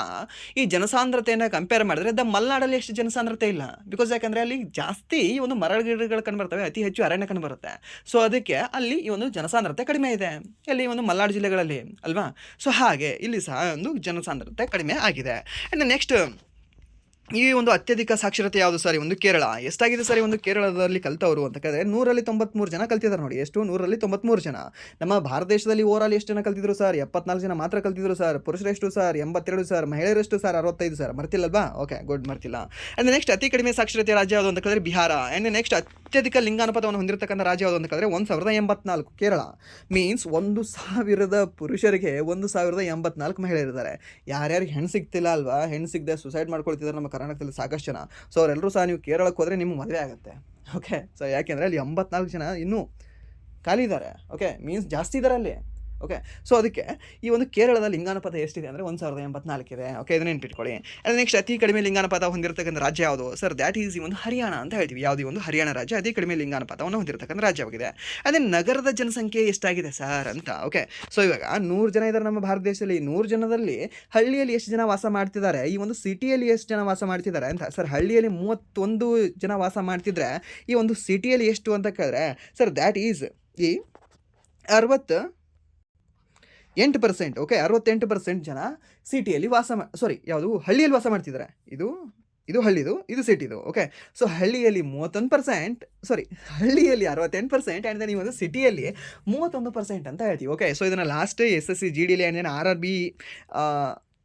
ಈ ಜನಸಾಂದ್ರತೆಯನ್ನು ಕಂಪೇರ್ ಮಾಡಿದ್ರೆ ಮಲೆನಾಡಲ್ಲಿ ಎಷ್ಟು ಜನಸಾಂದ್ರತೆ ಇಲ್ಲ. ಬಿಕಾಸ್ ಯಾಕಂದರೆ ಅಲ್ಲಿ ಜಾಸ್ತಿ ಈ ಒಂದು ಮರ ಗಿಡಗಳು ಕಂಡುಬರ್ತವೆ, ಅತಿ ಹೆಚ್ಚು ಅರಣ್ಯ ಕಂಡುಬರುತ್ತೆ. ಸೊ ಅದಕ್ಕೆ ಅಲ್ಲಿ ಈ ಒಂದು ಜನಸಾಂದ್ರತೆ ಕಡಿಮೆ ಇದೆ ಇಲ್ಲಿ ಒಂದು ಮಲೆನಾಡು ಜಿಲ್ಲೆಗಳಲ್ಲಿ ಅಲ್ವಾ. ಸೊ ಹಾಗೆ ಇಲ್ಲಿ ಸಹ ಒಂದು ಜನಸಾಂದ್ರತೆ ಕಡಿಮೆ ಆಗಿದೆ. ಆ್ಯಂಡ್ ನೆಕ್ಸ್ಟ್ ಈ ಒಂದು ಅತ್ಯಧಿಕ ಸಾಕ್ಷರತೆ ಯಾವುದು ಸರಿ? ಒಂದು ಕೇರಳ. ಎಷ್ಟಾಗಿದೆ ಸರಿ ಒಂದು ಕೇರಳದಲ್ಲಿ ಕಲ್ತವರು ಅಂತ ಕೇಳಿದ್ರೆ 193 ಜನ ಕಲ್ತಿದ್ದಾರೆ ನೋಡಿ. ಎಷ್ಟು? 193 ಜನ. ನಮ್ಮ ಭಾರತ ದೇಶದಲ್ಲಿ ಓವರಾಲ್ ಎಷ್ಟು ಜನ ಕಲ್ತಿದ್ರು ಸರ್? 74 ಜನ ಮಾತ್ರ ಕಲ್ತಿದ್ರು ಸರ್. ಪುರುಷರೆಷ್ಟು ಸರ್? 82 ಸರ್. ಮಹಿಳೆಯರೆಷ್ಟು ಸರ್? 65 ಸರ್. ಮರ್ತಿಲ್ಲಲ್ವಾ? ಓಕೆ, ಗುಡ್, ಮರ್ತಿಲ್ಲ. ಆ್ಯಂಡ್ ನೆಕ್ಸ್ಟ್ ಅತಿ ಕಡಿಮೆ ಸಾಕ್ಷರತೆ ರಾಜ್ಯ ಯಾವುದು ಅಂತ ಕೇಳಿದ್ರೆ ಬಿಹಾರ. ಆ್ಯಂಡ್ ನೆಕ್ಸ್ಟ್ ಅತ್ಯಧಿಕ ಲಿಂಗಾನುಪಾತವನ್ನು ಹೊಂದಿರತಕ್ಕಂಥ ರಾಜ್ಯ ಯಾವುದು ಅಂತ ಕೇಳಿದ್ರೆ 1084 ಕೇರಳ. ಮೀನ್ಸ್ 1,000 ಪುರುಷರಿಗೆ 1,084 ಮಹಿಳೆಯರಿದ್ದಾರೆ. ಯಾರ್ಯಾರಿಗೆ ಹೆಣ್ಣು ಸಿಗ್ತಿಲ್ಲ ಅಲ್ವಾ, ಹೆಣ್ಣು ಸಿಗದೆ ಸುಸೈಡ್ ಮಾಡ್ಕೊಳ್ತಿದ್ದಾರೆ ನಮ್ಮ ಕರ್ನಾಟಕದಲ್ಲಿ ಸಾಕಷ್ಟು ಜನ. ಸೊ ಅವರೆಲ್ಲರೂ ಸಹ ನೀವು ಕೇರಳಕ್ಕೆ ಹೋದರೆ ನಿಮ್ಗೆ ಮದುವೆ ಆಗುತ್ತೆ. ಓಕೆ, ಸೊ ಯಾಕೆಂದರೆ ಅಲ್ಲಿ 84 ಜನ ಇನ್ನೂ ಖಾಲಿ ಇದ್ದಾರೆ. ಓಕೆ, ಮೀನ್ಸ್ ಜಾಸ್ತಿ ಇದ್ದಾರೆ ಅಲ್ಲಿ. ಓಕೆ, ಸೊ ಅದಕ್ಕೆ ಈ ಒಂದು ಕೇರಳದ ಲಿಂಗಾನುಪಾತ ಎಷ್ಟಿದೆ ಅಂದರೆ 1084 ಇದೆ. ಓಕೆ, ಇದನ್ನ ನೆನ್ಪಿಟ್ಕೊಳ್ಳಿ. ಆ್ಯಂಡ್ ನೆಕ್ಸ್ಟ್ ಅತಿ ಕಡಿಮೆ ಲಿಂಗಾನುಪಾತ ಹೊಂದಿರತಕ್ಕಂಥ ರಾಜ್ಯ ಯಾವುದು ಸರ್? ದ್ಯಾಟ್ ಈಸ್ ಈ ಒಂದು ಹರಿಯಾಣ ಅಂತ ಹೇಳ್ತೀವಿ. ಯಾವುದೇ ಒಂದು ಹರಿಯಾಣ ರಾಜ್ಯ ಅತಿ ಕಡಿಮೆ ಲಿಂಗಾನುಪಾತವನ್ನು ಹೊಂದಿರತಕ್ಕಂಥ ರಾಜ್ಯವಾಗಿದೆ. ಅದೇ ನಗರದ ಜನಸಂಖ್ಯೆ ಎಷ್ಟಾಗಿದೆ ಸರ್ ಅಂತ. ಓಕೆ, ಸೊ ಇವಾಗ 100 ಜನ ಇದ್ದಾರೆ ನಮ್ಮ ಭಾರತ ದೇಶದಲ್ಲಿ. 100 ಜನದಲ್ಲಿ ಹಳ್ಳಿಯಲ್ಲಿ ಎಷ್ಟು ಜನ ವಾಸ ಮಾಡ್ತಿದ್ದಾರೆ, ಈ ಒಂದು ಸಿಟಿಯಲ್ಲಿ ಎಷ್ಟು ಜನ ವಾಸ ಮಾಡ್ತಿದ್ದಾರೆ ಅಂತ. ಸರ್ ಹಳ್ಳಿಯಲ್ಲಿ 31 ಜನ ವಾಸ ಮಾಡ್ತಿದ್ರೆ ಈ ಒಂದು ಸಿಟಿಯಲ್ಲಿ ಎಷ್ಟು ಅಂತ ಕೇಳಿದ್ರೆ ಸರ್ ದ್ಯಾಟ್ ಈಸ್ ಈ 68%. ಓಕೆ, 68% ಜನ ಸಿಟಿಯಲ್ಲಿ ಯಾವುದು ಹಳ್ಳಿಯಲ್ಲಿ ವಾಸ ಮಾಡ್ತಿದ್ದಾರೆ. ಇದು ಹಳ್ಳಿದು, ಇದು ಸಿಟಿದು. ಓಕೆ, ಸೊ ಹಳ್ಳಿಯಲ್ಲಿ 31%, ಹಳ್ಳಿಯಲ್ಲಿ 68% ಆ್ಯಂಡ್ ದೆನ್ ಈ ಒಂದು ಸಿಟಿಯಲ್ಲಿ 31% ಅಂತ ಹೇಳ್ತೀವಿ. ಓಕೆ, ಸೊ ಇದನ್ನು last SSC GD and then RRB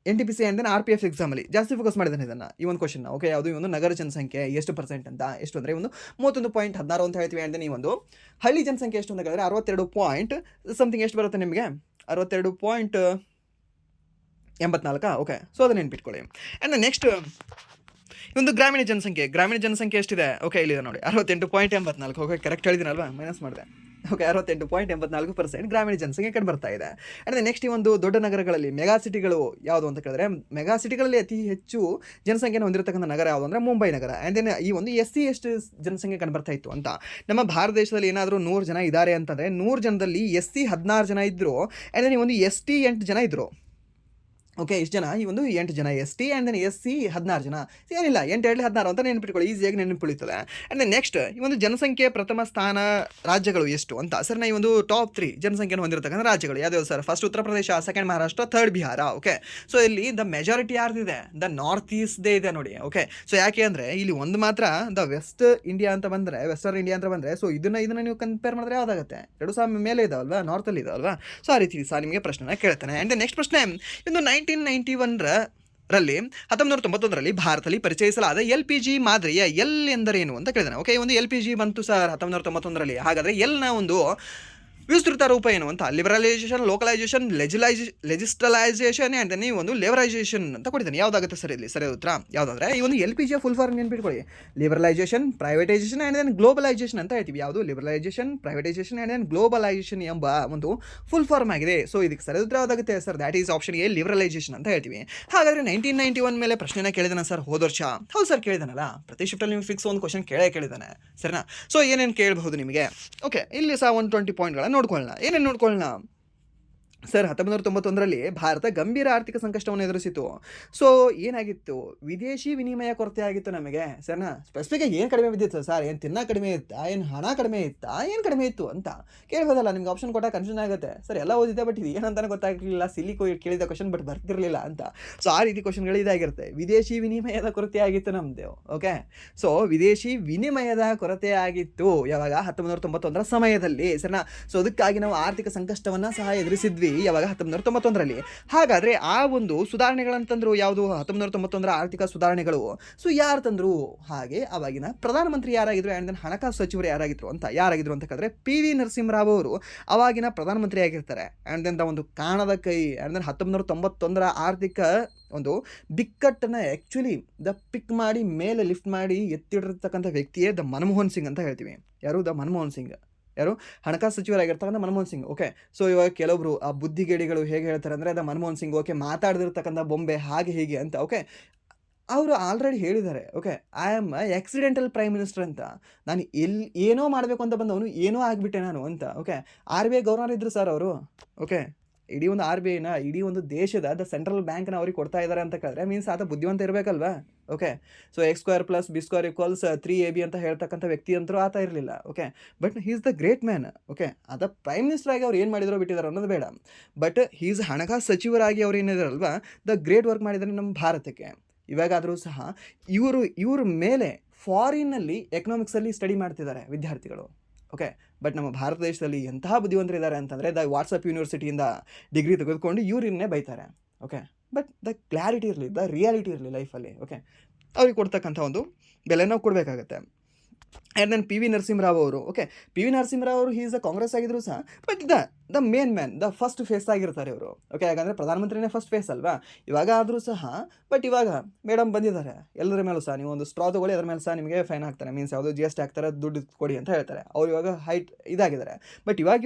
NTPC and then RPF ಎಕ್ಸಾಮಲ್ಲಿ ಜಾಸ್ತಿ ಫೋಕಸ್ ಮಾಡಿದ್ದಾನೆ ಇದನ್ನು, ಈ ಒಂದು ಕ್ವಶನ್ನ. ಓಕೆ, ಯಾವುದು ಈ ಒಂದು ನಗರ ಜನಸಂಖ್ಯೆ ಎಷ್ಟು ಪರ್ಸೆಂಟ್ ಅಂತ, ಎಷ್ಟು ಅಂದರೆ ಒಂದು 31.16 ಅಂತ ಹೇಳ್ತೀವಿ. ಆ್ಯಂಡ್ ದೆನ್ ಈ ಒಂದು ಹಳ್ಳಿ ಜನಸಂಖ್ಯೆ ಎಷ್ಟು ಅಂತ ಹೇಳಿದ್ರೆ 62 ಪಾಯಿಂಟ್ ಸಮಥಿಂಗ್ ಎಷ್ಟು ಬರುತ್ತೆ ನಿಮಗೆ? 62.84. ಓಕೆ, ಸೊ ಅದನ್ನು ನೆನ್ಪಿಟ್ಕೊಳ್ಳಿ. ಆ್ಯಂಡ್ ನೆಕ್ಸ್ಟ್ ಒಂದು ಗ್ರಾಮೀಣ ಜನಸಂಖ್ಯೆ ಎಷ್ಟಿದೆ? ಓಕೆ, ಇಲ್ಲಿದೆ ನೋಡಿ 68.84. ಓಕೆ, ಕರೆಕ್ಟ್ ಹೇಳಿದ್ದೀನಲ್ವಾ? ಮೈನಸ್ ಮಾಡಿದೆ. ಓಕೆ, 68.84% ಗ್ರಾಮೀಣ ಜನಸಂಖ್ಯೆ ಕಂಡು ಬರ್ತಾ ಇದೆ. ಆ್ಯಂಡ್ ನೆಕ್ಸ್ಟ್ ಈ ಒಂದು ದೊಡ್ಡ ನಗರಗಳಲ್ಲಿ ಮೆಗಾ ಸಿಟಿಗಳು ಯಾವುದು ಅಂತ ಕೇಳಿದ್ರೆ ಮೆಗಾ ಸಿಟಿಗಳಲ್ಲಿ ಅತಿ ಹೆಚ್ಚು ಜನಸಂಖ್ಯೆಯನ್ನು ಹೊಂದಿರತಕ್ಕಂಥ ನಗರ ಯಾವುದು ಅಂದರೆ ಮುಂಬೈ ನಗರ. ಆ್ಯಂಡ್ ದೆನ್ ಈ ಒಂದು SC ಎಷ್ಟು ಜನಸಂಖ್ಯೆ ಕಂಡು ಬರ್ತಾ ಇತ್ತು ಅಂತ. ನಮ್ಮ ಭಾರತ ದೇಶದಲ್ಲಿ ಏನಾದರೂ 100 ಜನ ಇದ್ದಾರೆ ಅಂತಂದರೆ 100 ಜನದಲ್ಲಿ SC 16 ಜನ ಇದ್ದರು. ಆ್ಯಂಡ್ ದೆನ್ ಈ ಒಂದು ST 8 ಜನ ಇದ್ದರು. ಓಕೆ, ಇಷ್ಟು ಜನ ಈ ಒಂದು 8 ಜನ ST ಆ್ಯಂಡ್ ದೆನ್ SC 16 ಜನ. ಏನಿಲ್ಲ 8 2 16 ಅಂತ ನೆನ್ಪಿಟ್ಕೊಳ್ಳಿ, ಈಸಿಯಾಗಿ ನೆನಪಿಳಿತದೆ. ಆ್ಯಂಡ್ ದೆನ್ ನೆಕ್ಸ್ಟ್ ಈ ಒಂದು ಜನಸಂಖ್ಯೆ ಪ್ರಥಮ ಸ್ಥಾನ ರಾಜ್ಯಗಳು ಎಷ್ಟು ಅಂತ. ಸರ್ ನಾ ಈ ಒಂದು ಟಾಪ್ 3 ಜನಸಂಖ್ಯೆಯನ್ನು ಹೊಂದಿರತಕ್ಕಂಥ ರಾಜ್ಯಗಳು ಯಾವ್ಯಾವ sir? First Uttar Pradesh, second Maharashtra, third Bihar. Okay, so ಇಲ್ಲಿ ದ ಮೆಜಾರಿಟಿ ಯಾರ್ದಿದೆ? ದ ನಾರ್ತ್ ಈಸ್ಟ್ದೇ ಇದೆ ನೋಡಿ. ಓಕೆ, ಸೊ ಯಾಕೆ ಅಂದರೆ ಇಲ್ಲಿ ಒಂದು ಮಾತ್ರ ದ ವೆಸ್ಟರ್ನ್ ಇಂಡಿಯಾ ಅಂತ ಬಂದರೆ ಸೊ ಇದನ್ನು ನೀವು ಕಂಪೇರ್ ಮಾಡಿದ್ರೆ ಯಾವುದಾಗುತ್ತೆ? 2 ಸಹ ಮೇಲೆ ಇದಾವಲ್ವಾ, ನಾರ್ತಲ್ಲಿ ಇದಾವಲ್ವಾ. ಸೊ ಆ ರೀತಿ ಸಹ ನಿಮಗೆ ಪ್ರಶ್ನೆ ಕೇಳ್ತಾನೆ. ಆ್ಯಂಡ್ ನೆಕ್ಸ್ಟ್ ಪ್ರಶ್ನೆ, ಒಂದು 1991ರಲ್ಲಿ ಭಾರತದಲ್ಲಿ ಪರಿಚಯಿಸಲಾದ LPG ಮಾದರಿಯ ಎಲ್ ಎಂದರೇನು ಅಂತ ಕೇಳಿದಾನೆ. ಓಕೆ, ಒಂದು LPG ಬಂತು ಸರ್ 1991ರಲ್ಲಿ. ಹಾಗಾದರೆ ಎಲ್ನ ಒಂದು ವಿಸ್ತೃತ ರೂಪ ಏನು ಅಂತ. ಲಿಬರಲೈಸೇಷನ್, ಲೋಕಲೈಸೇಷನ್, ಲೆಜಿಸ್ಟಲೈಸೇಷನ್ ಆ್ಯಂಡ್ ದೆನ್ ಈ ಒಂದು ಲೆವರೈಸೇಷನ್ ಅಂತ ಕೊಟ್ಟಿದ್ದಾನೆ. ಯಾವುದಾಗುತ್ತೆ ಸರ್ ಇಲ್ಲಿ? ಸರಿ ಉತ್ತರ ಯಾವುದಂದ್ರೆ ಈ ಒಂದು LPG ಫುಲ್ ಫಾರ್ಮ್ ನೆನ್ಪಿಟ್ಕೊಳ್ಳಿ. Liberalisation, privatisation and then globalisation ಅಂತ ಹೇಳ್ತೀವಿ. ಯಾವುದು? Liberalisation, privatisation and then globalisation ಎಂಬ ಒಂದು ಫುಲ್ ಫಾರ್ಮ್ ಆಗಿದೆ. ಸೊ ಇದಕ್ಕೆ ಸರಿ ಉತ್ತರ ಯಾವುದಾಗುತ್ತೆ sir? That is option A, liberalisation ಅಂತ ಹೇಳ್ತೀವಿ. ಹಾಗಾದರೆ 1991 ಮೇಲೆ ಪ್ರಶ್ನೆನ ಕೇಳಿದಾನೆ ಸರ್ ಹೋದ ವರ್ಷ. ಹೌದು ಸರ್, ಕೇಳಿದಾನಲ್ಲ. ಪ್ರತಿ ಶಿಫ್ಟಲ್ಲಿ ನಿಮ್ಗೆ ಫಿಕ್ಸ್ ಒಂದು ಕ್ವಶನ್ ಕೇಳಿದಾನೆ, ಸರಿನಾ? ಸೊ ಏನೇನು ಕೇಳಬಹುದು ನಿಮಗೆ? ಓಕೆ, ಇಲ್ಲಿ ಸಹ 120 ಪಾಯಿಂಟ್ಗಳನ್ನು ನೋಡ್ಕೊಳ್ಳೋಣ. ಏನೇನು ನೋಡ್ಕೊಳ್ಳೋಣ? ಸರ್ 1991ರಲ್ಲಿ ಭಾರತ ಗಂಭೀರ ಆರ್ಥಿಕ ಸಂಕಷ್ಟವನ್ನು ಎದುರಿಸಿತು. ಸೊ ಏನಾಗಿತ್ತು? ವಿದೇಶಿ ವಿನಿಮಯ ಕೊರತೆ ಆಗಿತ್ತು ನಮಗೆ. ಸರ್ನಾ ಸ್ಪೆಸಿಫಿಕ್ಕಾಗಿ ಏನು ಕಡಿಮೆ ಬಿದ್ದಿತ್ತು ಸರ್? ಏನು ತಿನ್ನೋಕೆ ಕಡಿಮೆ ಇತ್ತಾ? ಏನು ಹಣ ಕಡಿಮೆ ಇತ್ತಾ? ಏನು ಕಡಿಮೆ ಇತ್ತು ಅಂತ ಕೇಳ್ಬೋದಲ್ಲ. ನಿಮ್ಗೆ ಆಪ್ಷನ್ ಕೊಟ್ಟಾಗ ಕನ್ಫ್ಯೂಷನ್ ಆಗುತ್ತೆ. ಸರ್ ಎಲ್ಲ ಓದಿದ್ದೆ ಬಟ್ ಇದು ಏನಂತಾನೆ ಗೊತ್ತಾಗಲಿಲ್ಲ. ಸಿಲ್ಲಿ ಕೇಳಿದ ಕ್ವಶನ್ ಬಟ್ ಬರ್ತಿರಲಿಲ್ಲ ಅಂತ. ಸೊ ಆ ರೀತಿ ಕ್ವಶನ್ಗಳು ಇದಾಗಿರುತ್ತೆ. ವಿದೇಶಿ ವಿನಿಮಯದ ಕೊರತೆ ಆಗಿತ್ತು ನಮ್ಮದು. ಓಕೆ, ಸೊ ವಿದೇಶಿ ವಿನಿಮಯದ ಕೊರತೆ ಆಗಿತ್ತು ಯಾವಾಗ? 1991ರ ಸಮಯದಲ್ಲಿ. ಸರ್ನಾ ಸೊ ಅದಕ್ಕಾಗಿ ನಾವು ಆರ್ಥಿಕ ಸಂಕಷ್ಟವನ್ನು ಸಹ ಎದುರಿಸಿದ್ವಿ ಯಾವಾಗ? 1991ರಲ್ಲಿ. ಹಾಗಾದರೆ ಆ ಒಂದು ಸುಧಾರಣೆಗಳಂತಂದ್ರು ಯಾವುದು? 1991ರ ಆರ್ಥಿಕ ಸುಧಾರಣೆಗಳು. ಸೊ ಯಾರು ತಂದರು? ಹಾಗೆ ಅವಾಗಿನ ಪ್ರಧಾನಮಂತ್ರಿ ಯಾರಾಗಿದ್ರು ಆ್ಯಂಡ್ ದೆನ್ ಹಣಕಾಸು ಸಚಿವರು ಯಾರಾಗಿದ್ರು ಅಂತ ಕೇಳಿದ್ರೆ ಪಿ ವಿ ನರಸಿಂಹರಾವ್ ಅವರು ಅವಾಗಿನ ಪ್ರಧಾನಮಂತ್ರಿ ಆಗಿರ್ತಾರೆ. ಆ್ಯಂಡ್ ದೆನ್ ಒಂದು ಕಾಣದ ಕೈ ಆ್ಯಂಡ್ ದೆನ್ 1991ರ ಆರ್ಥಿಕ ಒಂದು ಬಿಕ್ಕಟ್ಟನ್ನು ಆ್ಯಕ್ಚುಲಿ ಪಿಕ್ ಮಾಡಿ ಮೇಲೆ ಲಿಫ್ಟ್ ಮಾಡಿ ಎತ್ತಿಡಿರ್ತಕ್ಕಂಥ ವ್ಯಕ್ತಿಯೇ ದ ಮನಮೋಹನ್ ಸಿಂಗ್ ಅಂತ ಹೇಳ್ತೀವಿ. ಯಾರು? ದ ಮನಮೋಹನ್ ಸಿಂಗ್. ಯಾರು? ಹಣಕಾಸು ಸಚಿವರಾಗಿರ್ತಕ್ಕಂಥ ಮನಮೋಹನ್ ಸಿಂಗ್. ಓಕೆ, ಸೊ ಇವಾಗ ಕೆಲವೊಬ್ರು ಆ ಬುದ್ಧಿಗೇಡಿಗಳು ಹೇಗೆ ಹೇಳ್ತಾರೆ ಅಂದರೆ ದ ಮನಮೋಹನ್ ಸಿಂಗ್ ಓಕೆ ಮಾತಾಡದಿರ್ತಕ್ಕಂಥ ಬೊಂಬೆ ಹಾಗೆ ಹೀಗೆ ಅಂತ. ಓಕೆ, ಅವರು ಆಲ್ರೆಡಿ ಹೇಳಿದ್ದಾರೆ. Okay, I am accidental prime minister ಅಂತ. ನಾನು ಏನೋ ಮಾಡಬೇಕು ಅಂತ ಬಂದವನು ಏನೋ ಆಗಿಬಿಟ್ಟೆ ನಾನು ಅಂತ. ಓಕೆ, RBI ಗವರ್ನರ್ ಇದ್ರು ಸರ್ ಅವರು. ಓಕೆ, ಇಡೀ ಒಂದು RBIನ ಇಡೀ ಒಂದು ದೇಶದ ದ ಸೆಂಟ್ರಲ್ ಬ್ಯಾಂಕ್ನ ಅವ್ರಿಗೆ ಕೊಡ್ತಾ ಇದ್ದಾರೆ ಅಂತ ಕೇಳಿದ್ರೆ ಮೀನ್ಸ್ ಆತ ಬುದ್ಧಿವಂತ ಇರಬೇಕಲ್ವಾ? Okay, so X² + B² = 3AB ಅಂತ ಹೇಳ್ತಕ್ಕಂಥ ವ್ಯಕ್ತಿ ಅಂತರೂ ಆತ ಇರಲಿಲ್ಲ. Okay, but he is the great man. Okay, ಅದ ಪ್ರೈಮ್ ಮಿನಿಸ್ಟರ್ ಆಗಿ ಅವ್ರು ಏನು ಮಾಡಿದಾರೋ ಬಿಟ್ಟಿದ್ದಾರೆ ಅನ್ನೋದು ಬೇಡ, ಬಟ್ ಹೀಸ್ ಹಣಕಾಸು ಸಚಿವರಾಗಿ ಅವ್ರು ಏನಿದಾರಲ್ವಾ ದ ಗ್ರೇಟ್ ವರ್ಕ್ ಮಾಡಿದ್ದಾರೆ ನಮ್ಮ ಭಾರತಕ್ಕೆ. ಇವಾಗಾದರೂ ಸಹ ಇವ್ರ ಮೇಲೆ ಫಾರಿನ್ನಲ್ಲಿ ಎಕನಾಮಿಕ್ಸಲ್ಲಿ ಸ್ಟಡಿ ಮಾಡ್ತಿದ್ದಾರೆ ವಿದ್ಯಾರ್ಥಿಗಳು. ಓಕೆ, ಬಟ್ ನಮ್ಮ ಭಾರತ ದೇಶದಲ್ಲಿ ಎಂತಹ ಬುದ್ಧಿವಂತರಿದ್ದಾರೆ ಅಂತಂದರೆ ದ ವಾಟ್ಸಪ್ ಯೂನಿವರ್ಸಿಟಿಯಿಂದ ಡಿಗ್ರಿ ತೆಗೆದುಕೊಂಡು ಇವರನ್ನೇ ಬೈತಾರೆ. ಓಕೆ, ಬಟ್ ದ ಕ್ಲಾರಿಟಿ ಇರಲಿ, ದ ರಿಯಾಲಿಟಿ ಇರಲಿ ಲೈಫಲ್ಲಿ. ಓಕೆ, ಅವ್ರಿಗೆ ಕೊಡ್ತಕ್ಕಂಥ ಒಂದು ಬೆಲೆ ನಾವು ಕೊಡಬೇಕಾಗತ್ತೆ. And then P V Narasimha Rao ಅವರು. ಓಕೆ, ಪಿ ವಿ ನರಸಿಂಹರಾವ್ ಅವರು ಹೀಸ್ ಅ ಕಾಂಗ್ರೆಸ್ ಆಗಿದ್ರು ಸಹ but the main man, the first phase ಆಗಿರ್ತಾರೆ ಇವರು. ಓಕೆ, ಯಾಕಂದರೆ ಪ್ರಧಾನಮಂತ್ರಿನೇ ಫಸ್ಟ್ ಫೇಸ್ ಅಲ್ವಾ? ಇವಾಗ ಆದರೂ ಸಹ ಬಟ್ ಇವಾಗ ಮೇಡಮ್ ಬಂದಿದ್ದಾರೆ ಎಲ್ಲರ ಮೇಲೂ ಸಹ ನೀವು ಒಂದು ಸ್ಟ್ರಾ ತೊಗೊಳ್ಳಿ ಅದರ ಮೇಲೆ ಸಹ ನಿಮಗೆ ಫೈನ್ ಹಾಕ್ತಾರೆ. ಮೀನ್ಸ್ ಯಾವುದು GST ಹಾಕ್ತಾರೆ, ದುಡ್ಡು ಕೊಡಿ ಅಂತ ಹೇಳ್ತಾರೆ. ಅವ್ರು ಇವಾಗ ಹೈಟ್ ಇದಾಗಿದ್ದಾರೆ. ಬಟ್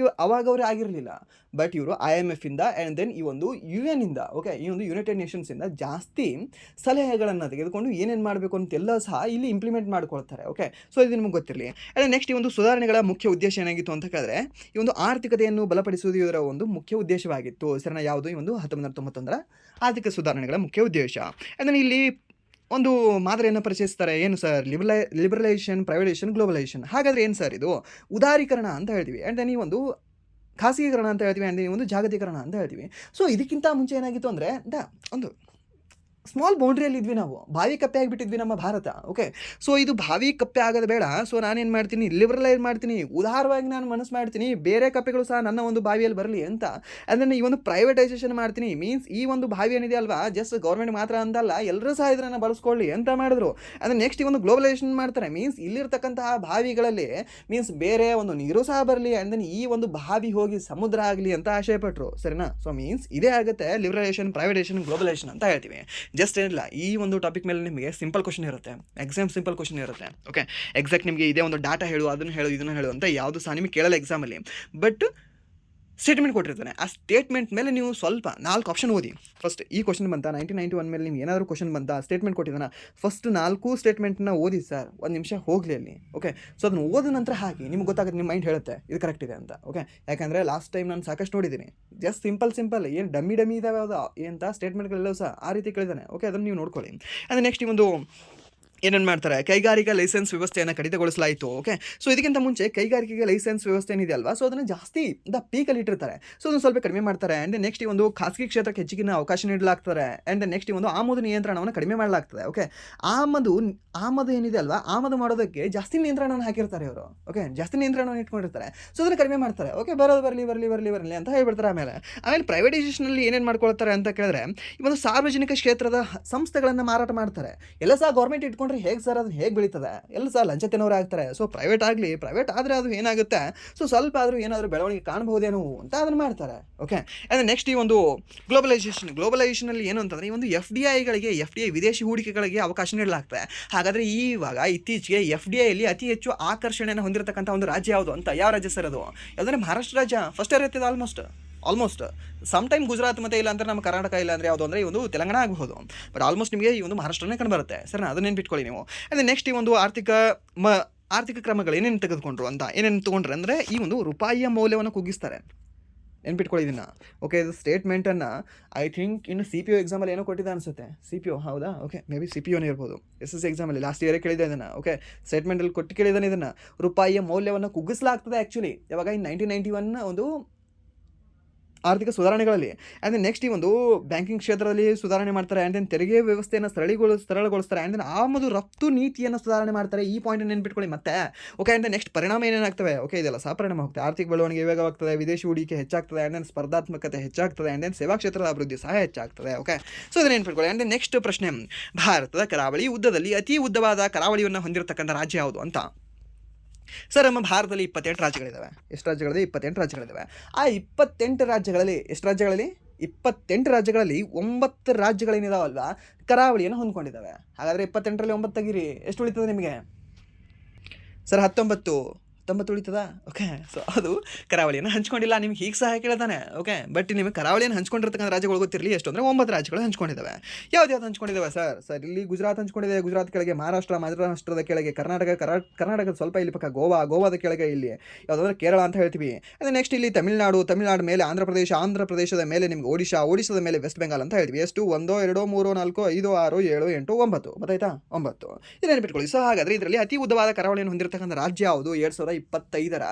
ಅವಾಗ ಅವರು ಆಗಿರಲಿಲ್ಲ. ಬಟ್ ಇವರು IMFಯಿಂದ ಆ್ಯಂಡ್ ದೆನ್ ಈ ಒಂದು UN ಇಂದ, ಓಕೆ, ಈ ಒಂದು ಯುನೈಟೆಡ್ ನೇಷನ್ಸಿಂದ ಜಾಸ್ತಿ ಸಲಹೆಗಳನ್ನು ತೆಗೆದುಕೊಂಡು ಏನೇನು ಮಾಡಬೇಕು ಅಂತೆಲ್ಲ ಸಹ ಇಲ್ಲಿ ಇಂಪ್ಲಿಮೆಂಟ್ ಮಾಡ್ಕೊಳ್ತಾರೆ. ಓಕೆ, ಸೊ ಇದು ನಿಮಗೆ ಗೊತ್ತಿರಲಿ. ಆ್ಯಂಡ್ ನೆಕ್ಸ್ಟ್ ಈ ಒಂದು ಸುಧಾರಣೆಗಳ ಮುಖ್ಯ ಉದ್ದೇಶ ಏನಾಗಿತ್ತು ಅಂತ ಕೇಳಿದ್ರೆ ಈ ಒಂದು ಆರ್ಥಿಕತೆಯನ್ನು ಬಲಪಡಿಸುವುದು ಇದರ ಒಂದು ಮುಖ್ಯ ಉದ್ದೇಶವಾಗಿತ್ತು. ಸರಿನಾ? ಯಾವುದು? ಈ ಒಂದು 1991ರ ಆರ್ಥಿಕ ಸುಧಾರಣೆಗಳ ಮುಖ್ಯ ಉದ್ದೇಶ. ಆ್ಯಂಡ್ ಇಲ್ಲಿ ಒಂದು ಮಾದರಿಯನ್ನು ಪರಿಚಯಿಸ್ತಾರೆ. ಏನು ಸರ್? Liberalisation, privatisation, globalisation. ಹಾಗಾದರೆ ಏನು ಸರ್ ಇದು? ಉದಾರೀಕರಣ ಅಂತ ಹೇಳ್ತೀವಿ. ಆ್ಯಂಡ್ ದೆನ್ ಈ ಒಂದು ಖಾಸಗೀಕರಣ ಅಂತ ಹೇಳ್ತೀವಿ. ಆ್ಯಂಡ್ ಈ ಒಂದು ಜಾಗತೀಕರಣ ಅಂತ ಹೇಳ್ತೀವಿ. ಸೊ ಇದಕ್ಕಿಂತ ಮುಂಚೆ ಏನಾಗಿತ್ತು ಅಂದರೆ ಒಂದು ಸ್ಮಾಲ್ ಬೌಂಡ್ರಿಯಲ್ಲಿ ಇದ್ವಿ ನಾವು. ಬಾವಿ ಕಪ್ಪೆ ಆಗಿಬಿಟ್ಟಿದ್ವಿ ನಮ್ಮ ಭಾರತ. ಓಕೆ, ಸೊ ಇದು ಬಾವಿ ಕಪ್ಪೆ ಆಗೋದು ಬೇಡ. ಸೊ ನಾನೇನು ಮಾಡ್ತೀನಿ? ಲಿಬರಲೈಸ್ ಮಾಡ್ತೀನಿ, ಉದಾರವಾಗಿ ನಾನು ಮನಸ್ಸು ಮಾಡ್ತೀನಿ, ಬೇರೆ ಕಪ್ಪೆಗಳು ಸಹ ನನ್ನ ಒಂದು ಬಾವಿಯಲ್ಲಿ ಬರಲಿ ಅಂತ. ಅದನ್ನು ಈ ಒಂದು ಪ್ರೈವೇಟೈಸೇಷನ್ ಮಾಡ್ತೀನಿ. ಮೀನ್ಸ್ ಈ ಒಂದು ಬಾವಿ ಏನಿದೆ ಅಲ್ವಾ, ಜಸ್ಟ್ ಗೌರ್ಮೆಂಟ್ ಮಾತ್ರ ಅಂತಲ್ಲ ಎಲ್ಲರೂ ಸಹ ಇದನ್ನು ಬಳಸ್ಕೊಳ್ಳಿ ಅಂತ ಮಾಡಿದ್ರು. ಅದನ್ನು ನೆಕ್ಸ್ಟ್ ಈ ಒಂದು ಗ್ಲೋಬಲೈಸೇಷನ್ ಮಾಡ್ತಾರೆ. ಮೀನ್ಸ್ ಇಲ್ಲಿರ್ತಕ್ಕಂತಹ ಬಾವಿಗಳಲ್ಲಿ ಮೀನ್ಸ್ ಬೇರೆ ಒಂದು ನೀರು ಸಹ ಬರಲಿ ಆ್ಯಂಡ್ ದೆನ್ ಈ ಒಂದು ಬಾವಿ ಹೋಗಿ ಸಮುದ್ರ ಆಗಲಿ ಅಂತ ಆಶಯಪಟ್ಟರು. ಸರಿನಾ? ಸೊ ಮೀನ್ಸ್ ಇದೇ ಆಗುತ್ತೆ ಲಿಬರಲೈಸೇಷನ್, ಪ್ರೈವೇಟೈಸೇಷನ್, ಗ್ಲೋಬಲೈಸೇಷನ್ ಅಂತ ಹೇಳ್ತೀವಿ. ಜಸ್ಟ್ ಏನಿಲ್ಲ, ಈ ಒಂದು ಟಾಪಿಕ್ ಮೇಲೆ ನಿಮಗೆ ಸಿಂಪಲ್ ಕ್ವಶನ್ ಇರುತ್ತೆ, ಎಕ್ಸಾಮ್ ಸಿಂಪಲ್ ಕ್ವಶನ್ ಇರುತ್ತೆ. ಓಕೆ, ಎಕ್ಸಾಕ್ಟ್ ನಿಮಗೆ ಇದೇ ಒಂದು ಡಾಟಾ ಹೇಳು, ಅದನ್ನು ಹೇಳು, ಇದನ್ನು ಹೇಳು ಅಂತ ಯಾವುದು ಸಹ ನಿಮಗೆ ಕೇಳಲ್ಲ ಎಕ್ಸಾಮಲ್ಲಿ. ಬಟ್ ಸ್ಟೇಟ್ಮೆಂಟ್ ಕೊಟ್ಟಿರ್ತಾನೆ. ಆ ಸ್ಟೇಟ್ಮೆಂಟ್ ಮೇಲೆ ನೀವು ಸ್ವಲ್ಪ 4 ಆಪ್ಷನ್ ಓದಿ. ಫಸ್ಟ್ ಈ ಕ್ವಶನ್ ಬಂತ 1991 ಮೇಲೆ ನಿಮ್ಗೆ ಏನಾದರೂ ಕ್ವಶನ್ ಬಂತ, ಸ್ಟೇಟ್ಮೆಂಟ್ ಕೊಟ್ಟಿದ್ದಾನೆ, ಫಸ್ಟ್ 4 ಸ್ಟೇಟ್ಮೆಂಟ್ನ ಓದಿ ಸರ್. ಒಂದು ನಿಮಿಷ ಹೋಗಲಿ ಅಲ್ಲಿ. ಓಕೆ, ಸೊ ಅದನ್ನು ಓದ ನಂತರ ಹಾಕಿ ನಿಮ್ಗೆ ಗೊತ್ತಾಗುತ್ತೆ, ನಿಮ್ಮ ಮೈಂಡ್ ಹೇಳುತ್ತೆ ಇದು ಕರೆಕ್ಟ್ ಇದೆ ಅಂತ. ಓಕೆ, ಯಾಕಂದರೆ ಲಾಸ್ಟ್ ಟೈಮ್ ನಾನು ಸಾಕಷ್ಟು ನೋಡಿದ್ದೀನಿ. ಜಸ್ಟ್ ಸಿಂಪಲ್ ಏನು ಡಮ್ಮಿ ಇದ್ದಾವೆ ಯಾವುದು ಅಂತ ಸ್ಟೇಟ್ಮೆಂಟ್ಗಳೆಲ್ಲವೂ ಸಹ ಆ ರೀತಿ ಕೇಳಿದ್ದಾನೆ. ಓಕೆ, ಅದನ್ನು ನೀವು ನೋಡ್ಕೊಳ್ಳಿ. ಅಂದರೆ ನೆಕ್ಸ್ಟ್ ಈ ಒಂದು ಏನೇನು ಮಾಡ್ತಾರೆ? ಕೈಗಾರಿಕಾ ಲೈಸೆನ್ಸ್ ವ್ಯವಸ್ಥೆಯನ್ನು ಕಡಿತಗೊಳಿಸಲಾಯಿತು. ಓಕೆ, ಸೊ ಇದಕ್ಕಿಂತ ಮುಂಚೆ ಕೈಗಾರಿಕೆಗೆ ಲೈಸೆನ್ಸ್ ವ್ಯವಸ್ಥೆ ಏನಿದೆ ಅಲ್ವಾ, ಸೊ ಅದನ್ನು ಜಾಸ್ತಿ ಪೀಕಲ್ಲಿ ಇಟ್ಟಿರ್ತಾರೆ. ಸೊ ಅದನ್ನು ಸ್ವಲ್ಪ ಕಡಿಮೆ ಮಾಡ್ತಾರೆ. ಆ್ಯಂಡ್ ನೆಕ್ಸ್ಟ್ ಈ ಒಂದು ಖಾಸಗಿ ಕ್ಷೇತ್ರಕ್ಕೆ ಹೆಚ್ಚಿನ ಅವಕಾಶ ನೀಡಲಾಗ್ತಾರೆ. ಆ್ಯಂಡ್ ನೆಕ್ಸ್ಟ್ ಈ ಒಂದು ಆಮದು ನಿಯಂತ್ರಣವನ್ನು ಕಡಿಮೆ ಮಾಡಲಾಗ್ತದೆ. ಓಕೆ, ಆಮದು ಏನಿದೆ ಅಲ್ವಾ, ಆಮದು ಮಾಡೋದಕ್ಕೆ ಜಾಸ್ತಿ ನಿಯಂತ್ರಣವನ್ನು ಹಾಕಿರ್ತಾರೆ ಇವರು. ಓಕೆ, ಜಾಸ್ತಿ ನಿಯಂತ್ರಣವನ್ನು ಇಟ್ಕೊಂಡಿರ್ತಾರೆ. ಸೊ ಅದನ್ನು ಕಡಿಮೆ ಮಾಡ್ತಾರೆ. ಓಕೆ, ಬರಲಿ ಅಂತ ಹೇಳ್ಬಿಡ್ತಾರೆ. ಆಮೇಲೆ ಪ್ರೈವೇಟೈಸೇಷನಲ್ಲಿ ಏನೇನು ಮಾಡ್ಕೊಳ್ತಾರೆ ಅಂತ ಕೇಳಿದ್ರೆ ಈ ಒಂದು ಸಾರ್ವಜನಿಕ ಕ್ಷೇತ್ರದ ಸಂಸ್ಥೆಗಳನ್ನು ಮಾರಾಟ ಮಾಡ್ತಾರೆ. ಎಲ್ಲ ಸಹ ಗೌರ್ಮೆಂಟ್ ಇಟ್ಕೊಂಡು ಹೇಗೆ ಸರ್ ಅದನ್ನು ಹೇಗೆ ಬೆಳೀತದೆ? ಎಲ್ಲ ಸಹ ಲಂಚ ತಿನ್ನೋರು ಆಗ್ತಾರೆ. ಸೊ ಪ್ರೈವೇಟ್ ಆದರೆ ಅದು ಏನಾಗುತ್ತೆ, ಸೊ ಸ್ವಲ್ಪ ಆದರೂ ಏನಾದರೂ ಬೆಳವಣಿಗೆ ಕಾಣಬಹುದೇನೋ ಅಂತ ಅದನ್ನು ಮಾಡ್ತಾರೆ. ಓಕೆ, ಆ್ಯಂಡ್ ನೆಕ್ಸ್ಟ್ ಈ ಒಂದು ಗ್ಲೋಬಲೈಸೇಷನಲ್ಲಿ ಏನು ಅಂತಂದರೆ ಈ ಒಂದು FDI ವಿದೇಶಿ ಹೂಡಿಕೆಗಳಿಗೆ ಅವಕಾಶ ನೀಡಲಾಗ್ತದೆ. ಹಾಗಾದರೆ ಇವಾಗ ಇತ್ತೀಚೆಗೆ FDIಯಲ್ಲಿ ಅತಿ ಹೆಚ್ಚು ಆಕರ್ಷಣೆಯನ್ನು ಹೊಂದಿರತಕ್ಕಂಥ ಒಂದು ರಾಜ್ಯ ಯಾವುದು ಅಂತ? ಯಾವ ರಾಜ್ಯ ಸರ್ ಅದು? ಯಾವುದಂದರೆ ಮಹಾರಾಷ್ಟ್ರ ರಾಜ್ಯ ಫಸ್ಟ್ ಇರುತ್ತೆ ಆಲ್ಮೋಸ್ಟ್ ಸಮ್ ಟೈಮ್ ಗುಜರಾತ್ ಮತ್ತು ಇಲ್ಲ ಅಂದರೆ ನಮ್ಮ ಕರ್ನಾಟಕ, ಇಲ್ಲ ಅಂದರೆ ಯಾವುದು ಅಂದರೆ ಈ ಒಂದು ತೆಲಂಗಾಣ ಆಗಬಹುದು. ಬಟ್ ಆಲ್ಮೋಸ್ಟ್ ನಿಮಗೆ ಈ ಒಂದು ಮಹಾರಾಷ್ಟ್ರನೇ ಕಂಡು ಬರುತ್ತೆ. ಸರ್ ಅದನ್ನ ನೆನ್ಪಿಟ್ಕೊಳ್ಳಿ ನೀವು. ಅಂದರೆ ನೆಕ್ಸ್ಟ್ ಈ ಒಂದು ಆರ್ಥಿಕ ಕ್ರಮಗಳು ಏನೇನು ತೊಗೊಂಡ್ರು ಅಂದರೆ ಈ ಒಂದು ರೂಪಾಯಿಯ ಮೌಲ್ಯವನ್ನು ಕುಗ್ಗಿಸ್ತಾರೆ. ನೆನ್ಪಿಟ್ಕೊಳ್ಳಿ ಇದನ್ನು. ಓಕೆ, ಇದು ಸ್ಟೇಟ್ಮೆಂಟನ್ನು ಐ ಥಿಂಕ್ ಇನ್ನು CPO ಎಕ್ಸಾಮಲ್ಲಿ ಏನೋ ಕೊಟ್ಟಿದ್ದ ಅನಿಸುತ್ತೆ. CPO ಹೌದಾ? ಓಕೆ, ಮೇ ಬಿ CPOನೇ ಇರ್ಬೋದು. SSC ಎಕ್ಸಾಮಲ್ಲಿ ಲಾಸ್ಟ್ ಇಯರೇ ಕೇಳಿದೆ ಇದನ್ನು. ಓಕೆ, ಸ್ಟೇಟ್ಮೆಂಟಲ್ಲಿ ಕೊಟ್ಟು ಕೇಳಿದ್ದಾನೆ ಇದನ್ನು. ರೂಪಾಯಿಯ ಮೌಲ್ಯವನ್ನು ಕುಗ್ಗಿಸಲಾಗ್ತದೆ ಆ್ಯಕ್ಚುಲಿ ಯಾವಾಗ ಇನ್ 1991 ಒಂದು ಆರ್ಥಿಕ ಸುಧಾರಣೆಗಳಲ್ಲಿ. ಆ್ಯಂಡ್ ದೆನ್ ನೆಕ್ಸ್ಟ್ ಈ ಒಂದು ಬ್ಯಾಂಕಿಂಗ್ ಕ್ಷೇತ್ರದಲ್ಲಿ ಸುಧಾರಣೆ ಮಾಡ್ತಾರೆ. ಆ್ಯಂಡ್ ದೆನ್ ತೆರಿಗೆ ವ್ಯವಸ್ಥೆಯನ್ನು ಸರಳಗೊಳಿಸ್ತಾರೆ. ಆ್ಯಂಡ್ ದೆನ್ ಆಮದು ರಫ್ತು ನೀತಿಯನ್ನು ಸುಧಾರಣೆ ಮಾಡ್ತಾರೆ. ಈ ಪಾಯಿಂಟನ್ನು ನೆನ್ಪಿಟ್ಕೊಳ್ಳಿ ಮತ್ತೆ. ಓಕೆ, ಆ್ಯಂಡ್ ದೆನ್ ನೆಕ್ಸ್ಟ್ ಪರಿಣಾಮ ಏನೇನಾಗ್ತವೆ? ಓಕೆ, ಇದೆಲ್ಲ ಸಹಪರಿಣಾಮ ಹೋಗ್ತದೆ. ಆರ್ಥಿಕ ಬೆಳವಣಿಗೆ ವೇಗವಾಗ್ತದೆ, ವಿದೇಶಿ ಹೂಡಿಕೆ ಹೆಚ್ಚಾಗ್ತದೆ, ಆ್ಯಂಡ್ ದೆನ್ ಸ್ಪರ್ಧಾತ್ಮಕತೆ ಹೆಚ್ಚಾಗ್ತದೆ, ಆ್ಯಂಡ್ ದೆನ್ ಸೇವಾ ಕ್ಷೇತ್ರದ ಅಭಿವೃದ್ಧಿ ಸಹ ಹೆಚ್ಚಾಗ್ತದೆ. ಓಕೆ, ಸೊ ಇದನ್ನು ನೆನ್ಪಿಟ್ಕೊಳ್ಳಿ. ಆ್ಯಂಡ್ ದೆನ್ ನೆಕ್ಸ್ಟ್ ಪ್ರಶ್ನೆ, ಭಾರತದ ಕರಾವಳಿ ಉದ್ದದಲ್ಲಿ ಅತಿ ಉದ್ದವಾದ ಕರಾವಳಿಯನ್ನು ಹೊಂದಿರತಕ್ಕಂಥ ರಾಜ್ಯ ಯಾವುದು ಅಂತ. ಸರ್, ನಮ್ಮ ಭಾರತದಲ್ಲಿ 28 ರಾಜ್ಯಗಳಿದ್ದಾವೆ. ಎಷ್ಟು ರಾಜ್ಯಗಳಿದೆ? 28 ರಾಜ್ಯಗಳಿದ್ದಾವೆ. ಆ 28 ರಾಜ್ಯಗಳಲ್ಲಿ ಎಷ್ಟು ರಾಜ್ಯಗಳಲ್ಲಿ 28 ರಾಜ್ಯಗಳಲ್ಲಿ 9 ರಾಜ್ಯಗಳೇನಿದಾವಲ್ವಾ ಕರಾವಳಿಯನ್ನು ಹೊಂದ್ಕೊಂಡಿದ್ದಾವೆ. ಹಾಗಾದರೆ 28ರಲ್ಲಿ 9 ತೆಗೀರಿ, ಎಷ್ಟು ಉಳಿತದೆ ನಿಮಗೆ? ಸರ್ 19 ಉಳಿತದ? ಓಕೆ, ಸೊ ಅದು ಕರಾವಳಿಯನ್ನು ಹಂಚ್ಕೊಂಡಿಲ್ಲ. ನಿಮ್ಗೆ ಹೀಗೆ ಸಹ ಕೇಳ್ತಾನೆ. ಓಕೆ, ಬಟ್ ನಿಮಗೆ ಕರಾವಳಿಯನ್ನು ಹಂಚ್ಕೊಂಡಿರ್ತಕ್ಕಂಥ ರಾಜ್ಯಗಳು ಗೊತ್ತಿರಲಿ ಎಷ್ಟು ಅಂದರೆ 9 ರಾಜ್ಯಗಳು ಹಂಚ್ಕೊಂಡಿದ್ದಾವೆ. ಯಾವ್ದು ಹಂಚ್ಕೊಂಡಿದ್ದಾವೆ ಸರ್? ಇಲ್ಲಿ ಗುಜರಾತ್ ಹಂಚ್ಕೊಂಡಿದೆ. ಗುಜರಾತ್ ಕೆಳಗೆ ಮಹಾರಾಷ್ಟ್ರದ ಕೆಳಗೆ ಕರ್ನಾಟಕದ ಸ್ವಲ್ಪ ಇಲ್ಲಿ ಪಕ್ಕ ಗೋವಾದ ಕೆಳಗೆ ಇಲ್ಲಿ ಯಾವುದಂದ್ರೆ ಕೇರಳ ಅಂತ ಹೇಳ್ತೀವಿ. ಅದೇ ನೆಕ್ಸ್ಟ್ ಇಲ್ಲಿ ತಮಿಳುನಾಡು ಮೇಲೆ ಆಂಧ್ರ ಪ್ರದೇಶದ ಮೇಲೆ ನಿಮ್ಗೆ ಒಡಿಶಾದ ಮೇಲೆ ವೆಸ್ಟ್ ಬೆಂಗಾಲ್ ಅಂತ ಹೇಳ್ತೀವಿ. ಎಷ್ಟು? 1 2 3 4 5 6 7 8 9 ಗೊತ್ತಾಯ್ತಾ? 9 ಇದು ನೆನಪಿಟ್ಕೊಳ್ಳಿ. ಸೊ ಹಾಗಾದರೆ ಇದರಲ್ಲಿ ಅತಿ ಉದ್ದವಾದ ಕರಾವಳಿಯನ್ನು ಹೊಂದಿರತಕ್ಕಂಥ ರಾಜ್ಯ ಯಾವುದು 2025ರ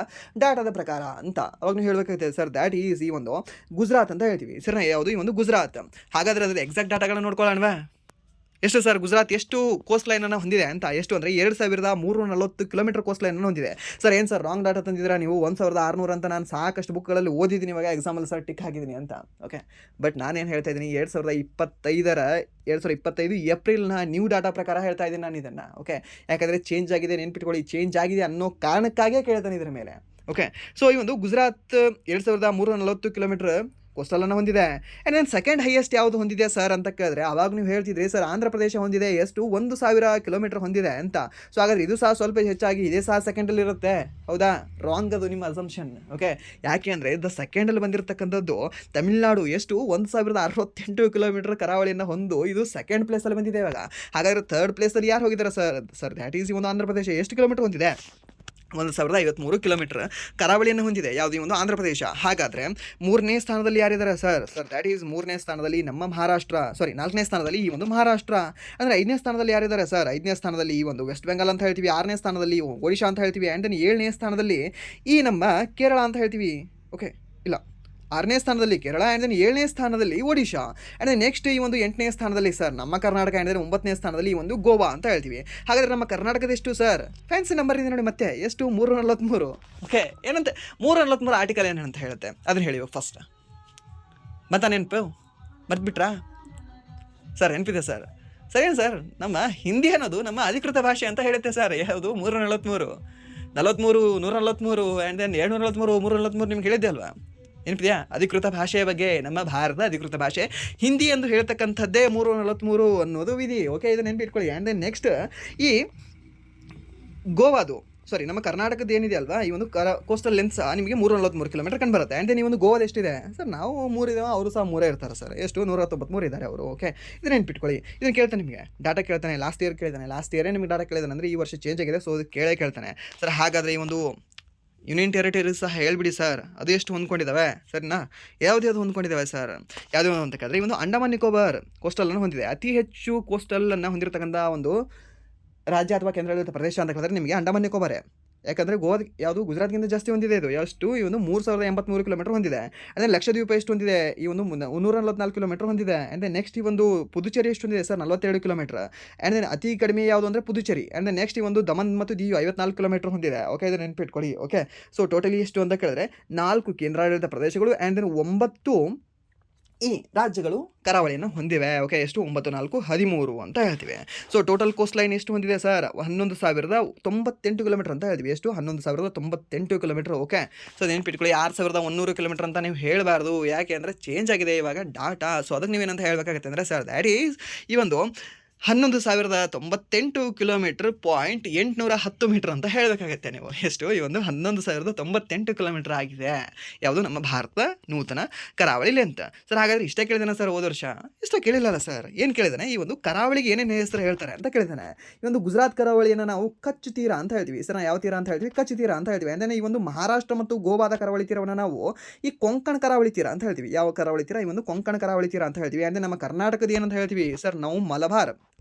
ಡಾಟಾದ ಪ್ರಕಾರ ಅಂತ ಅವಾಗ ನೀವು ಹೇಳಬೇಕಾಗುತ್ತೆ. ಸರ್ ದ್ಯಾಟ್ ಈಸ್ ಈ ಒಂದು ಗುಜರಾತ್ ಅಂತ ಹೇಳ್ತೀವಿ. ಸರ್ ಯಾವುದು? ಈ ಒಂದು ಗುಜರಾತ್. ಹಾಗಾದರೆ ಅದರ ಎಕ್ಸಾಕ್ಟ್ ಡಾಟಾಗಳನ್ನ ನೋಡ್ಕೊಳ್ಳೋಣವಾ? ಎಷ್ಟು ಸರ್? ಗುಜರಾತ್ ಎಷ್ಟು ಕೋಸ್ಟ್ ಲೈನನ್ನು ಹೊಂದಿದೆ ಅಂತ? ಎಷ್ಟು ಅಂದರೆ 2340 ಕಿಲೋಮೀಟರ್ ಕೋಸ್ಟ್ ಲೈನನ್ನು ಹೊಂದಿದೆ. ಸರ್ ಏನು ಸರ್ ರಾಂಗ್ ಡಾಟಾ ತಂದಿದ್ದೀರಾ ನೀವು? 1600 ಅಂತ ನಾನು ಸಾಕಷ್ಟು ಬುಕ್ಗಳಲ್ಲಿ ಓದಿದ್ದೀನಿ, ಇವಾಗ ಎಕ್ಸಾಮಲ್ಲಿ ಸರ್ ಟಿಕ್ ಹಾಕಿದ್ದೀನಿ ಅಂತ. ಓಕೆ, ಬಟ್ ನಾನೇನು ಹೇಳ್ತಾ ಇದ್ದೀನಿ 2025 ಏಪ್ರಿಲ್ನ ನ್ಯೂ ಡಾಟಾ ಪ್ರಕಾರ ಹೇಳ್ತಾ ಇದ್ದೀನಿ ನಾನು ಇದನ್ನು. ಓಕೆ, ಯಾಕಂದರೆ ಚೇಂಜ್ ಆಗಿದೆ, ನೆನ್ಪಿಟ್ಕೊಳ್ಳಿ. ಚೇಂಜ್ ಆಗಿದೆ ಅನ್ನೋ ಕಾರಣಕ್ಕಾಗೇ ಕೇಳ್ತಾನೆ ಇದರ ಮೇಲೆ. ಓಕೆ, ಸೊ ಈ ಒಂದು ಗುಜರಾತ್ 2340 ಕಿಲೋಮೀಟರ್ ಕೋಸ್ಟಲನ್ನು ಹೊಂದಿದೆ. ಆ್ಯಂಡ್ ದೆನ್ ಸೆಕೆಂಡ್ ಹೈಯೆಸ್ಟ್ ಯಾವುದು ಹೊಂದಿದೆ ಸರ್ ಅಂತ ಕೇಳಿದ್ರೆ ಅವಾಗ ನೀವು ಹೇಳ್ತಿದ್ರಿ ಸರ್ ಆಂಧ್ರ ಪ್ರದೇಶ ಹೊಂದಿದೆ. ಎಷ್ಟು? 1000 ಕಿಲೋಮೀಟರ್ ಹೊಂದಿದೆ ಅಂತ. ಸೊ ಹಾಗಾದರೆ ಇದು ಸಹ ಸ್ವಲ್ಪ ಹೆಚ್ಚಾಗಿ ಇದೇ ಸಹ ಸೆಕೆಂಡಲ್ಲಿ ಇರುತ್ತೆ. ಹೌದಾ? ರಾಂಗ್, ಅದು ನಿಮ್ಮ ಅಸಂಪ್ಷನ್. ಓಕೆ, ಯಾಕೆ ಅಂದರೆ ಸೆಕೆಂಡಲ್ಲಿ ಬಂದಿರತಕ್ಕಂಥದ್ದು ತಮಿಳುನಾಡು. ಎಷ್ಟು? 1068 ಕಿಲೋಮೀಟರ್ ಕರಾವಳಿಯನ್ನು ಹೊಂದು ಇದು ಸೆಕೆಂಡ್ ಪ್ಲೇಸಲ್ಲಿ ಬಂದಿದೆ ಇವಾಗ. ಹಾಗಾದರೆ ಥರ್ಡ್ ಪ್ಲೇಸಲ್ಲಿ ಯಾರು ಹೋಗಿದ್ದಾರೆ ಸರ್ ದ್ಯಾಟ್ ಈಸ್ ಈ ಒಂದು ಆಂಧ್ರ ಪ್ರದೇಶ. ಎಷ್ಟು ಕಿಲೋಮೀಟರ್ ಹೊಂದಿದೆ? 1053 ಕಿಲೋಮೀಟರ್ ಕರಾವಳಿಯನ್ನು ಹೊಂದಿದೆ. ಯಾವುದು? ಈ ಒಂದು ಆಂಧ್ರ ಪ್ರದೇಶ. ಹಾಗಾದರೆ 3ನೇ ಸ್ಥಾನದಲ್ಲಿ ಯಾರಿದ್ದಾರೆ ಸರ್ ದ್ಯಾಟ್ ಈಸ್ 3ನೇ ಸ್ಥಾನದಲ್ಲಿ ನಮ್ಮ ಮಹಾರಾಷ್ಟ್ರ. 4ನೇ ಸ್ಥಾನದಲ್ಲಿ ಈ ಒಂದು ಮಹಾರಾಷ್ಟ್ರ. ಅಂದರೆ 5ನೇ ಸ್ಥಾನದಲ್ಲಿ ಯಾರಿದ್ದಾರೆ ಸರ್? 5ನೇ ಸ್ಥಾನದಲ್ಲಿ ಈ ಒಂದು ವೆಸ್ಟ್ ಬೆಂಗಾಲ್ ಅಂತ ಹೇಳ್ತೀವಿ. 6ನೇ ಸ್ಥಾನದಲ್ಲಿ ಒಡಿಶಾ ಅಂತ ಹೇಳ್ತೀವಿ. ಆ್ಯಂಡ್ ದೆನ್ 7ನೇ ಸ್ಥಾನದಲ್ಲಿ ಈ ನಮ್ಮ ಕೇರಳ ಅಂತ ಹೇಳ್ತೀವಿ. ಓಕೆ, ಇಲ್ಲ 6ನೇ ಸ್ಥಾನದಲ್ಲಿ ಕೇರಳ. ಆ್ಯಂಡ್ ದೆನ್ 7ನೇ ಸ್ಥಾನದಲ್ಲಿ ಒಡಿಶಾ. ಆ್ಯಂಡ್ ದೆನ್ ನೆಕ್ಸ್ಟ್ ಈ ಒಂದು 8ನೇ ಸ್ಥಾನದಲ್ಲಿ ಸರ್ ನಮ್ಮ ಕರ್ನಾಟಕ. ಆ್ಯಂಡ್ ದೆನ್ 9ನೇ ಸ್ಥಾನದಲ್ಲಿ ಈ ಒಂದು ಗೋವಾ ಅಂತ ಹೇಳ್ತೀವಿ. ಹಾಗಾದರೆ ನಮ್ಮ ಕರ್ನಾಟಕದ ಎಷ್ಟು ಸರ್? ಫ್ಯಾನ್ಸಿ ನಂಬರ್ ಇದೆ ನೋಡಿ ಮತ್ತೆ. ಎಷ್ಟು? 343. ಓಕೆ, ಏನಂತೆ 343 ಆರ್ಟಿಕಲ್ ಏನಂತ ಹೇಳುತ್ತೆ ಅದನ್ನು ಹೇಳಿ ಫಸ್ಟ್. ಮತ್ತೆ ನೆನಪು ಮರ್ತ್ಬಿಟ್ರಾ ಸರ್? ನೆನಪಿದೆ ಸರ್? ಏನು ಸರ್? ನಮ್ಮ ಹಿಂದಿ ಅನ್ನೋದು ನಮ್ಮ ಅಧಿಕೃತ ಭಾಷೆ ಅಂತ ಹೇಳುತ್ತೆ ಸರ್. ಯಾವುದು? 343 143 ಆ್ಯಂಡ್ ದೆನ್ 243 343 ನಿಮ್ಗೆ ಹೇಳಿದ್ದೆ ಅಲ್ವಾ? ನೆನಪಿದೆಯಾ? ಅಧಿಕೃತ ಭಾಷೆಯ ಬಗ್ಗೆ ನಮ್ಮ ಭಾರತದ ಅಧಿಕೃತ ಭಾಷೆ ಹಿಂದಿ ಎಂದು ಹೇಳ್ತಕ್ಕಂಥದ್ದೇ 343 ಅನ್ನೋದು ವಿಧಿ. ಓಕೆ, ಇದು ನೆನಪಿಟ್ಕೊಳ್ಳಿ. ಆ್ಯಂಡ್ ದೆನ್ ನೆಕ್ಸ್ಟ್ ಈ ಗೋವಾದು ನಮ್ಮ ಕರ್ನಾಟಕದ ಏನಿದೆ ಅಲ್ವಾ ಈ ಒಂದು ಕೋಸ್ಟಲ್ ಲೆಂತ್ ಸಹ ನಿಮಗೆ 343 ಕಿಲೋಮೀಟರ್ ಕಂಡು ಬರುತ್ತೆ. ಆ್ಯಂಡ್ ದೆನ್ ಈ ಒಂದು ಗೋವಾದ ಎಷ್ಟಿದೆ ಸರ್? ನಾವು 3 ಇದ್ದಾವೆ, ಅವರು ಸಹ 3 ಇರ್ತಾರೆ ಸರ್. ಎಷ್ಟು? 193 ಇದ್ದಾರೆ ಅವರು. ಓಕೆ, ಇದು ನೆನ್ಪಿಟ್ಕೊಳ್ಳಿ. ಇದನ್ನು ಕೇಳ್ತಾನೆ ನಿಮಗೆ ಡಾಟಾ ಕೇಳ್ತಾನೆ. ಲಾಸ್ಟ್ ಇಯರೇ ನಿಮಗೆ ಡಾಟಾ ಕೇಳಿದಾನೆ ಅಂದರೆ ಈ ವರ್ಷ ಚೇಂಜ್ ಆಗಿದೆ. ಸೊ ಅದು ಕೇಳ್ತಾನೆ ಸರ್. ಹಾಗಾದರೆ ಈ ಒಂದು ಯೂನಿಯನ್ ಟೆರಿಟರೀಸ್ ಸಹ ಹೇಳ್ಬಿಡಿ ಸರ್, ಅದು ಎಷ್ಟು ಹೊಂದ್ಕೊಂಡಿದ್ದಾವೆ ಸರಿನಾ? ಯಾವ್ದು ಹೊಂದ್ಕೊಂಡಿದ್ದಾವೆ ಸರ್? ಯಾವುದು ಅಂತ ಕೇಳಿದ್ರೆ ಈ ಒಂದು ಅಂಡಮಾನ್ ನಿಕೋಬಾರ್ ಕೋಸ್ಟಲನ್ನು ಹೊಂದಿದೆ. ಅತಿ ಹೆಚ್ಚು ಕೋಸ್ಟಲನ್ನು ಹೊಂದಿರತಕ್ಕಂಥ ಒಂದು ರಾಜ್ಯ ಅಥವಾ ಕೇಂದ್ರಾಡಳಿತ ಪ್ರದೇಶ ಅಂತ ಹೇಳಿದ್ರೆ ನಿಮಗೆ ಅಂಡಮಾನ್ ನಿಕೋಬಾರೇ. ಯಾಕಂದರೆ ಗೋವಾ ಯಾವುದು ಗುಜರಾತ್ಗಿಂತ ಜಾಸ್ತಿ ಹೊಂದಿದೆ. ಇದು ಎಷ್ಟು? ಈ ಒಂದು 3083 ಕಿಲೋಮೀಟರ್ ಹೊಂದಿದೆ. ಅಂದರೆ ಲಕ್ಷದ್ವೀಪ ಎಷ್ಟು ಹೊಂದಿದೆ? ಈ ಒಂದು 144 ಕಿಲೋಮೀಟರ್ ಹೊಂದಿದೆ. ಆ್ಯಂಡ್ ದೆನ್ ನೆಕ್ಸ್ಟ್ ಈ ಒಂದು ಪುದುಚೇರಿ ಎಷ್ಟು ಹೊಂದಿದೆ ಸರ್? 42 ಕಿಲೋಮೀಟರ್. ಆ್ಯಂಡ್ ದೆನ್ ಅತಿ ಕಡಿಮೆ ಯಾವುದು ಅಂದರೆ ಪುದುಚೇರಿ. ಆ್ಯಂಡ್ ದೆನ್ ನೆಕ್ಸ್ಟ್ ಈ ಒಂದು ದಮನ್ ಮತ್ತು ದಿಯು 54 ಕಿಲೋಮೀಟರ್ ಹೊಂದಿದೆ. ಓಕೆ, ಇದು ನೆನಪಿಟ್ಕೊಳ್ಳಿ. ಓಕೆ, ಸೊ ಟೋಟಲಿ ಎಷ್ಟು ಅಂತ ಕೇಳಿದ್ರೆ 4 ಕೇಂದ್ರಾಡಳಿತ ಪ್ರದೇಶಗಳು ಆ್ಯಂಡ್ ದೆನ್ 9 ಈ ರಾಜ್ಯಗಳು ಕರಾವಳಿಯನ್ನು ಹೊಂದಿವೆ. ಓಕೆ, ಎಷ್ಟು? 9 4 13 ಅಂತ ಹೇಳ್ತೀವಿ. ಸೊ ಟೋಟಲ್ ಕೋಸ್ಟ್ ಲೈನ್ ಎಷ್ಟು ಹೊಂದಿದೆ ಸರ್? 11,098 ಕಿಲೋಮೀಟರ್ ಅಂತ ಹೇಳ್ತೀವಿ. ಎಷ್ಟು? 11,098 ಕಿಲೋಮೀಟರ್. ಓಕೆ, ಸೊ ನೆನ್ಪಿಟ್ಕೊಳ್ಳಿ. 6,100 ಕಿಲೋಮೀಟರ್ ಅಂತ ನೀವು ಹೇಳಬಾರ್ದು. ಯಾಕೆ ಅಂದರೆ ಚೇಂಜ್ ಆಗಿದೆ ಇವಾಗ ಡಾಟಾ. ಸೊ ಅದಕ್ಕೆ ನೀವೇನಂತ ಹೇಳಬೇಕಾಗುತ್ತೆ ಅಂದರೆ ಸರ್ ದ್ಯಾಟ್ ಈಸ್ ಈ ಒಂದು 11,098 ಕಿಲೋಮೀಟರ್ ಪಾಯಿಂಟ್ 810 ಮೀಟರ್ ಅಂತ ಹೇಳಬೇಕಾಗತ್ತೆ ನೀವು. ಎಷ್ಟು? ಈ ಒಂದು 11,098 ಕಿಲೋಮೀಟರ್ ಆಗಿದೆ ಯಾವುದು ನಮ್ಮ ಭಾರತ ನೂತನ ಕರಾವಳಿಲಿ ಅಂತ. ಸರ್ ಹಾಗಾದರೆ ಇಷ್ಟೇ ಕೇಳಿದಾನೆ ಸರ್ ಹೋದ ವರ್ಷ? ಇಷ್ಟ ಕೇಳಿಲ್ಲಲ್ಲ ಸರ್. ಏನು ಕೇಳಿದಾನೆ? ಈ ಒಂದು ಕರಾವಳಿಗೆ ಏನೇನು ಹೆಸರು ಹೇಳ್ತಾರೆ ಅಂತ ಕೇಳಿದಾನೆ. ಈ ಒಂದು ಗುಜರಾತ್ ಕರಾವಳಿಯನ್ನು ನಾವು ಕಚ್ ತೀರ ಅಂತ ಹೇಳ್ತೀವಿ. ಸರ್ ನಾವು ಯಾವ ತೀರ ಅಂತ ಹೇಳ್ತೀವಿ? ಕಚ್ ತೀರ ಅಂತ ಹೇಳ್ತೀವಿ. ಅಂದರೆ ಈ ಒಂದು ಮಹಾರಾಷ್ಟ್ರ ಮತ್ತು ಗೋವಾದ ಕರಾವಳಿ ತೀರವನ್ನು ನಾವು ಈ ಕೊಂಕಣ ಕರಾವಳಿ ತೀರ ಅಂತ ಹೇಳ್ತೀವಿ. ಯಾವ ಕರಾವಳಿ ತೀರ? ಈ ಒಂದು ಕೊಂಕಣ ಕರಾವಳಿ ತೀರ ಅಂತ ಹೇಳ್ತೀವಿ. ಅಂದರೆ ನಮ್ಮ ಕರ್ನಾಟಕದ ಏನಂತ ಹೇಳ್ತೀವಿ ಸರ್? ನಾವು ಮಲಬಾರ್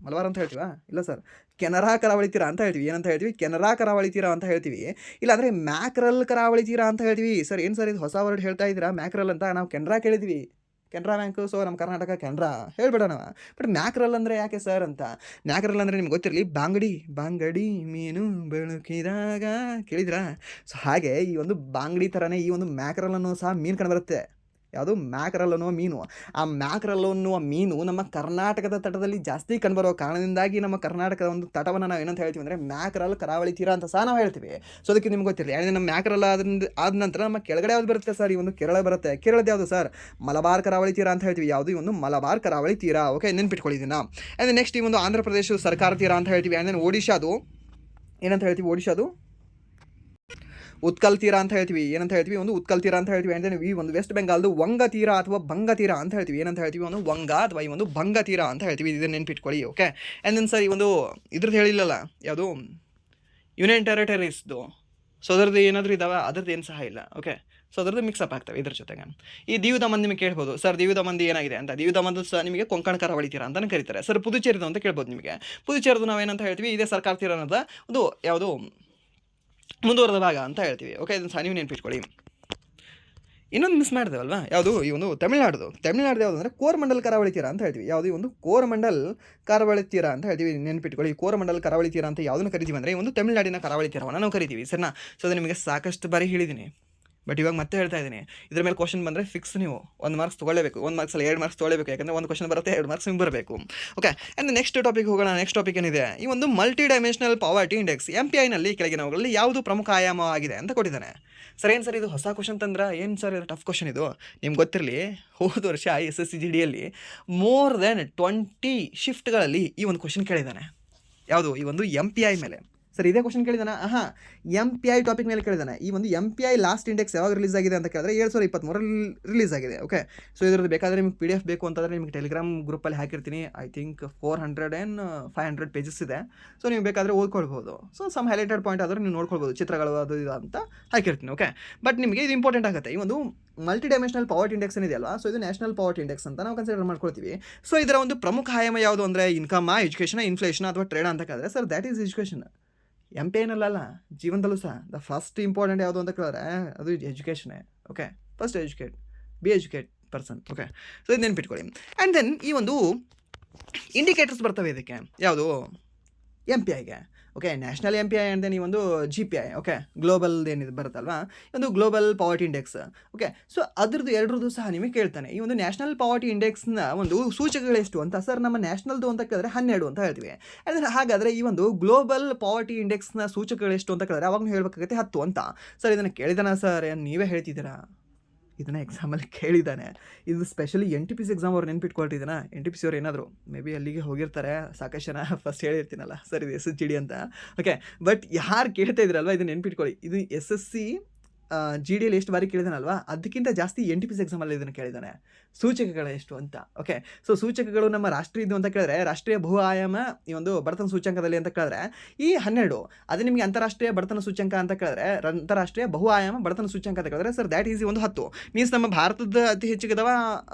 ಅಂತ ಹೇಳ್ತೀವಾ? ಇಲ್ಲ ಸರ್, ಕೆನರಾ ಕರಾವಳಿ ತೀರ ಅಂತ ಹೇಳ್ತೀವಿ. ಏನಂತ ಹೇಳ್ತೀವಿ? ಕೆನರಾ ಕರಾವಳಿ ತೀರ ಅಂತ ಹೇಳ್ತೀವಿ. ಇಲ್ಲಾಂದರೆ ಮ್ಯಾಕ್ರಲ್ ಕರಾವಳಿ ತೀರ ಅಂತ ಹೇಳ್ತೀವಿ. ಸರ್ ಏನು ಸರ್ ಇದು ಹೊಸ ವರ್ಡ್ ಹೇಳ್ತಾ ಇದ್ದೀರಾ ಮ್ಯಾಕ್ರಲ್ ಅಂತ? ನಾವು ಕೆನರಾ ಕೇಳಿದ್ವಿ, ಕೆನರಾ ಬ್ಯಾಂಕು. ಸೊ ನಮ್ಮ ಕರ್ನಾಟಕ ಕೆನರಾ ಹೇಳ್ಬೇಡಣ. ಬಟ್ ಮ್ಯಾಕ್ರಲ್ ಅಂದರೆ ಯಾಕೆ ಸರ್ ಅಂತ? ಮ್ಯಾಕ್ರಲ್ ಅಂದರೆ ನಿಮ್ಗೆ ಗೊತ್ತಿರಲಿ, ಬಾಂಗಡಿ ಮೀನು ಬೆಳುಕಿದಾಗ ಕೇಳಿದ್ರಾ? ಸೊ ಹಾಗೆ ಈ ಒಂದು ಬಾಂಗಡಿ ಥರನೇ ಈ ಒಂದು ಮ್ಯಾಕ್ರಲ್ ಅನ್ನೋ ಸಹ ಮೀನು ಕಂಡುಬರುತ್ತೆ. ಯಾವುದು? ಮ್ಯಾಕ್ರಲ್ ಅನ್ನುವ ಮೀನು. ಆ ಮ್ಯಾಕ್ರಲ್ ಅನ್ನುವ ಮೀನು ನಮ್ಮ ಕರ್ನಾಟಕದ ತಟದಲ್ಲಿ ಜಾಸ್ತಿ ಕಂಡುಬರೋ ಕಾರಣದಿಂದಾಗಿ ನಮ್ಮ ಕರ್ನಾಟಕದ ಒಂದು ತಟವನ್ನು ನಾವು ಏನಂತ ಹೇಳ್ತೀವಿ ಅಂದರೆ ಮ್ಯಾಕ್ರಲ್ ಕರಾವಳಿ ತೀರ ಅಂತ ಸಹ ನಾವು ಹೇಳ್ತೀವಿ. ಸೊ ಅದಕ್ಕೆ ನಿಮ್ಗೆ ಗೊತ್ತಿರಲಿ. ಯಾಕಂದರೆ ನಮ್ಮ ಮ್ಯಾಕ್ರಲ್ ಆದ ನಂತರ ನಮ್ಮ ಕೆಳಗಡೆ ಯಾವ್ದು ಬರುತ್ತೆ ಸರ್? ಈ ಒಂದು ಕೇರಳ ಬರುತ್ತೆ. ಕೇರಳದ ಯಾವುದು ಸರ್? ಮಲಬಾರ್ ಕರಾವಳಿ ತೀರ ಅಂತ ಹೇಳ್ತೀವಿ. ಯಾವುದು? ಈ ಒಂದು ಮಲಬಾರ್ ಕರಾವಳಿ ತೀರ. ಓಕೆ, ನೆನ್ಪಿಟ್ಕೊಳ್ಳಿದ್ದೀನ. ಆ್ಯಂಡ್ ನೆಕ್ಸ್ಟ್ ಈ ಒಂದು ಆಂಧ್ರ ಪ್ರದೇಶ ಸರ್ಕಾರ ತೀರ ಅಂತ ಹೇಳ್ತೀವಿ. ಆ್ಯಂಡ್ ದೆನ್ ಒಡಿಶಾದು ಏನಂತ ಹೇಳ್ತೀವಿ? ಒಡಿಶಾದು ಉತ್ಕಲ್ ತೀರ ಅಂತ ಹೇಳ್ತೀವಿ. ಏನಂತ ಹೇಳ್ತೀವಿ? ಒಂದು ಉತ್ಕಲ್ ತೀರ ಅಂತ ಹೇಳ್ತೀವಿ. ಅಂದರೆ ಈ ಒಂದು ವೆಸ್ಟ್ ಬೆಂಗಾಲ್ದು ವಂಗ ತೀರ ಅಥವಾ ಭಂಗ ತೀರ ಅಂತ ಹೇಳ್ತೀವಿ. ಏನಂತ ಹೇಳ್ತೀವಿ? ಒಂದು ವಂಗ ಅಥವಾ ಈ ಒಂದು ಭಂಗ ತೀರ ಅಂತ ಹೇಳ್ತೀವಿ. ಇದನ್ನು ನೆನ್ಪಿಟ್ಕೊಳ್ಳಿ. ಓಕೆ, ಆ್ಯಂಡ್ ದೆನ್ ಸರ್ ಈ ಒಂದು ಇದ್ರದ್ದು ಹೇಳಿಲ್ಲಲ್ಲ, ಯಾವುದು? ಯುನೈಟೆಡ್ ಟೆರಿಟರೀಸ್ದು. ಸೊ ಅದರದ್ದು ಏನಾದರೂ ಇದ್ದಾವೆ? ಅದರದ್ದು ಏನು ಸಹ ಇಲ್ಲ. ಓಕೆ, ಸೊ ಅದರದ್ದು ಮಿಕ್ಸಪ್ ಆಗ್ತವೆ ಇದ್ರ ಜೊತೆಗೆ. ಈ ದೀವ್ ದಮನ್ ನಿಮಗೆ ಕೇಳ್ಬೋದು, ಸರ್ ದೀವ್ ದಮನ್ ಏನಾಗಿದೆ ಅಂತ. ದೀವ್ ದಮನ್ ಸಹ ನಿಮಗೆ ಕೊಂಕಣ ಕರಾವಳಿ ತೀರ ಅಂತಲೇ ಕರೀತಾರೆ. ಸರ್ ಪುದುಚೇರಿದು ಅಂತ ಕೇಳ್ಬೋದು ನಿಮಗೆ. ಪುದುಚೇರಿದು ನಾವೇನಂತ ಹೇಳ್ತೀವಿ? ಇದೇ ಸರ್ಕಾರ ತೀರ ಅನ್ನೋದು ಒಂದು ಯಾವುದು ಮುಂದುವರೆದ ಭಾಗ ಅಂತ ಹೇಳ್ತೀವಿ. ಓಕೆ, ಇದನ್ನು ಸಹ ನೀವು ನೆನ್ಪಿಟ್ಕೊಳ್ಳಿ. ಇನ್ನೊಂದು ಮಿಸ್ ಮಾಡಿದೆವಲ್ವಾ? ಯಾವುದು? ಈ ಒಂದು ತಮಿಳ್ನಾಡು ಯಾವುದು ಅಂದರೆ ಕೋರಮಂಡಲ್ ಕರಾವಳಿ ತೀರ ಅಂತ ಹೇಳ್ತೀವಿ. ಯಾವುದು? ಈ ಒಂದು ಕೋರಮಂಡಲ್ ಕರಾವಳಿ ತೀರ ಅಂತ ಹೇಳ್ತೀವಿ. ನೆನ್ಪಿಟ್ಕೊಳ್ಳಿ. ಕೋರಮಂಡಲ್ ಕರಾವಳಿ ತೀರ ಅಂತ ಯಾವುದನ್ನು ಕರಿತೀವಿ ಅಂದರೆ ಈ ಒಂದು ತಮಿಳುನಾಡಿನ ಕರಾವಳಿ ತೀರವನ್ನು ನಾವು ಕರಿತೀವಿ. ಸರಿನಾ? ಸೊ ಅದು ನಿಮಗೆ ಸಾಕಷ್ಟು ಬಾರಿ ಹೇಳಿದ್ದೀನಿ, ಬಟ್ ಇವಾಗ ಮತ್ತೆ ಹೇಳ್ತಾ ಇದ್ದೀನಿ. ಇದ್ರ ಮೇಲೆ ಕ್ವಶನ್ ಬಂದರೆ ಫಿಕ್ಸ್ ನೀವು 1 ಮಾರ್ಕ್ಸ್ ತೊಗೊಳ್ಳೇಬೇಕು. 1 ಮಾರ್ಕ್ಸಲ್ಲಿ 2 ಮಾರ್ಕ್ಸ್ ತೊಗೊಳ್ಳೇಬೇಕು. ಯಾಕಂದರೆ ಒಂದು ಕ್ವಶನ್ ಬರುತ್ತೆ, 2 ಮಾರ್ಕ್ಸ್ ನಿಮ್ಗೆ ಬರಬೇಕು. ಓಕೆ, ಆ್ಯಂಡ್ ನೆಕ್ಸ್ಟ್ ಟಾಪಿಕ್ ಹೋಗೋಣ. ನೆಕ್ಸ್ಟ್ ಟಾಪಿಕ್ ಏನಿದೆ? ಈ ಒಂದು ಮಲ್ಟಿ ಡೈಮೆನ್ಷನಲ್ ಪಾವರ್ಟಿ ಇಂಡೆಕ್ಸ್ MPIನಲ್ಲಿ ಕೆಳಗಿನವುಗಳಲ್ಲಿ ಯಾವುದು ಪ್ರಮುಖ ಆಯಾಮವಾಗಿದೆ ಅಂತ ಕೊಟ್ಟಿದ್ದಾನೆ. ಸರ್ ಏನು ಸರ್ ಇದು ಹೊಸ ಕ್ವಶನ್ ತಂದ್ರೆ? ಏನು ಸರ್ ಇದು ಟಫ್ ಕ್ವಶನ್ ಇದು? ನಿಮ್ಗೆ ಗೊತ್ತಿರಲಿ, ಹೋದ ವರ್ಷ SSC GDಯಲ್ಲಿ ಮೋರ್ ದೆನ್ 20 ಶಿಫ್ಟ್ಗಳಲ್ಲಿ ಈ ಒಂದು ಕ್ವಶನ್ ಕೇಳಿದ್ದಾನೆ. ಯಾವುದು? ಈ ಒಂದು MPI ಮೇಲೆ. ಸರ್ ಇದೇ ಕ್ವಶನ್ ಕೇಳಿದಾನ? MPI ಟಾಪಿಕ್ ಮೇಲೆ ಕೇಳಿದಾನೆ. ಈ ಒಂದು MPI ಲಾಸ್ಟ್ ಇಂಡೆಕ್ಸ್ ಯಾವಾಗ ರಿಲೀಸ್ ಆಗಿದೆ ಅಂತ ಕೇಳಿದ್ರೆ 2023 ರಿಲೀಸ್ ಆಗಿದೆ. ಓಕೆ, ಸೊ ಇದ್ರದ್ದು ಬೇಕಾದರೆ ನಿಮ್ಗೆ PDF ಬೇಕು ಅಂತಂದರೆ ನಿಮಗೆ ಟೆಲಿಗ್ರಾಮ್ ಗ್ರೂಪಲ್ಲಿ ಹಾಕಿರ್ತೀನಿ. ಐ ಥಿಂಕ್ 400 and 500 ಪೇಜಸ್ ಇದೆ. ಸೊ ನೀವು ಬೇಕಾದರೆ ಓದ್ಕೊಳ್ಬೋದು. ಸೊ ಸಮ್ ಹೈಲೈಟೆಡ್ ಪಾಯಿಂಟ್ ಆದರೂ ನೀವು ನೋಡ್ಕೊಳ್ಬೋದು, ಚಿತ್ರಗಳು ಅದು ಇದು ಅಂತ ಹಾಕಿರ್ತೀನಿ. ಓಕೆ, ಬಟ್ ನಿಮಗೆ ಇದು ಇಂಪಾರ್ಟೆಂಟ್ ಆಗುತ್ತೆ. ಈ ಒಂದು ಮಲ್ಟಿ ಡೈಮೆನ್ಷನಲ್ ಪಾವರ್ಟಿ ಇಂಡೆಕ್ಸ್ ಏನಿದೆಯಲ್ಲ, ಸೊ ಇದು ನ್ಯಾಷನಲ್ ಪಾವರ್ಟಿ ಇಂಡೆಕ್ಸ್ ಅಂತ ನಾವು ಕನ್ಸಿಡರ್ ಮಾಡ್ಕೊಳ್ತೀವಿ. ಸೊ ಇದರ ಒಂದು ಪ್ರಮುಖ ಆಯಾಮ ಯಾವುದು ಅಂದರೆ ಇನ್ಕಮ್, ಎಜುಕೇಷನ್, ಇನ್ಫ್ಲೇಷನ್ ಅಥವಾ ಟ್ರೇಡ್ ಅಂತ ಕೇಳಿದ್ರೆ ಸರ್ ದ್ಯಾಟ್ ಈಸ್ ಎಜುಕೇಷನ್. MPIನಲ್ಲ, ಜೀವನದಲ್ಲೂ ಸಹ ದ ಫಸ್ಟ್ ಇಂಪಾರ್ಟೆಂಟ್ ಯಾವುದು ಅಂತ ಕೇಳಿದ್ರೆ ಅದು ಎಜುಕೇಷನೇ. Okay, first be educate person. Okay, so ಇದು ನೆನ್ಪಿಟ್ಕೊಳ್ಳಿ. ಆ್ಯಂಡ್ ದೆನ್ ಈ ಒಂದು ಇಂಡಿಕೇಟರ್ಸ್ ಬರ್ತವೆ ಇದಕ್ಕೆ. ಯಾವುದು? MPIಗೆ. Okay, national MPI and then ಈ ಒಂದು GPI. ಓಕೆ, ಗ್ಲೋಬಲ್ ಏನಿದೆ ಬರುತ್ತಲ್ವಾ, ಒಂದು global poverty index. Okay, so ಅದ್ರದ್ದು ಎರಡರದ್ದು ಸಹ ನಿಮಗೆ ಕೇಳ್ತಾನೆ. ಈ ಒಂದು ನ್ಯಾಷನಲ್ ಪಾವರ್ಟಿ ಇಂಡೆಕ್ಸ್ನ ಒಂದು ಸೂಚಕಗಳೆಷ್ಟು ಅಂತ. ಸರ್ ನಮ್ಮ ನ್ಯಾಷನಲ್ದು ಅಂತ ಕೇಳಿದ್ರೆ 12 ಅಂತ ಹೇಳ್ತೀವಿ. ಅಂದರೆ ಹಾಗಾದರೆ ಈ ಒಂದು ಗ್ಲೋಬಲ್ ಪಾವರ್ಟಿ ಇಂಡೆಕ್ಸ್ನ ಸೂಚಕಗಳೆಷ್ಟು ಅಂತ ಕೇಳಿದ್ರೆ ಅವಾಗ ಹೇಳಬೇಕಾಗುತ್ತೆ 10 ಅಂತ. ಸರ್ ಇದನ್ನು ಕೇಳಿದಾನ ಸರ್? ನೀವೇ ಹೇಳ್ತಿದ್ದೀರಾ? ಇದನ್ನು ಎಕ್ಸಾಮಲ್ಲಿ ಕೇಳಿದ್ದಾನೆ. ಇದು ಸ್ಪೆಷಲಿ NTPC ಎಕ್ಸಾಮ್ ಅವ್ರು ನೆನ್ಪಿಟ್ಕೊಳ್ತಿದ್ದಾನೆ. NTPC ಅವ್ರು ಏನಾದರೂ ಮೇ ಬಿ ಅಲ್ಲಿಗೆ ಹೋಗಿರ್ತಾರೆ. ಸಾಕಷ್ಟು ಜನ ಫಸ್ಟ್ ಹೇಳಿರ್ತೀನಲ್ಲ ಸರ್ ಇದು SSGD ಅಂತ. ಓಕೆ, ಬಟ್ ಯಾರು ಕೇಳ್ತಾ ಇದ್ರಲ್ವ ಇದು ನೆನ್ಪಿಟ್ಕೊಳ್ಳಿ. ಇದು SSC GDಯಲ್ಲಿ ಎಷ್ಟು ಬಾರಿ ಕೇಳಿದಾನಲ್ವಾ, ಅದಕ್ಕಿಂತ ಜಾಸ್ತಿ NTPC ಎಕ್ಸಾಮಲ್ಲಿ ಇದನ್ನು ಕೇಳಿದ್ದಾನೆ. ಸೂಚಕಗಳು ಎಷ್ಟು ಅಂತ. ಓಕೆ, ಸೊ ಸೂಚಕಗಳು ನಮ್ಮ ರಾಷ್ಟ್ರೀಯದ್ದು ಅಂತ ಕೇಳಿದ್ರೆ ರಾಷ್ಟ್ರೀಯ ಬಹು ಆಯಾಮ ಈ ಒಂದು ಬಡತನ ಸೂಚ್ಯಂಕದಲ್ಲಿ ಅಂತ ಕೇಳಿದ್ರೆ ಈ 12. ಅದೇ ನಿಮಗೆ ಅಂತಾರಾಷ್ಟ್ರೀಯ ಬಡತನ ಸೂಚ್ಯಂಕ ಅಂತ ಕೇಳಿದ್ರೆ ಅಂತಾರಾಷ್ಟ್ರೀಯ ಬಹು ಆಯಾಮ ಬಡತನ ಸೂಚ್ಯಂಕ ಅಂತ ಕೇಳಿದ್ರೆ ಸರ್ ದ್ಯಾಟ್ ಈಸ್ ಒಂದು 10. ಮೀನ್ಸ್ ನಮ್ಮ ಭಾರತದ ಅತಿ ಹೆಚ್ಚಿಗಿದಾವ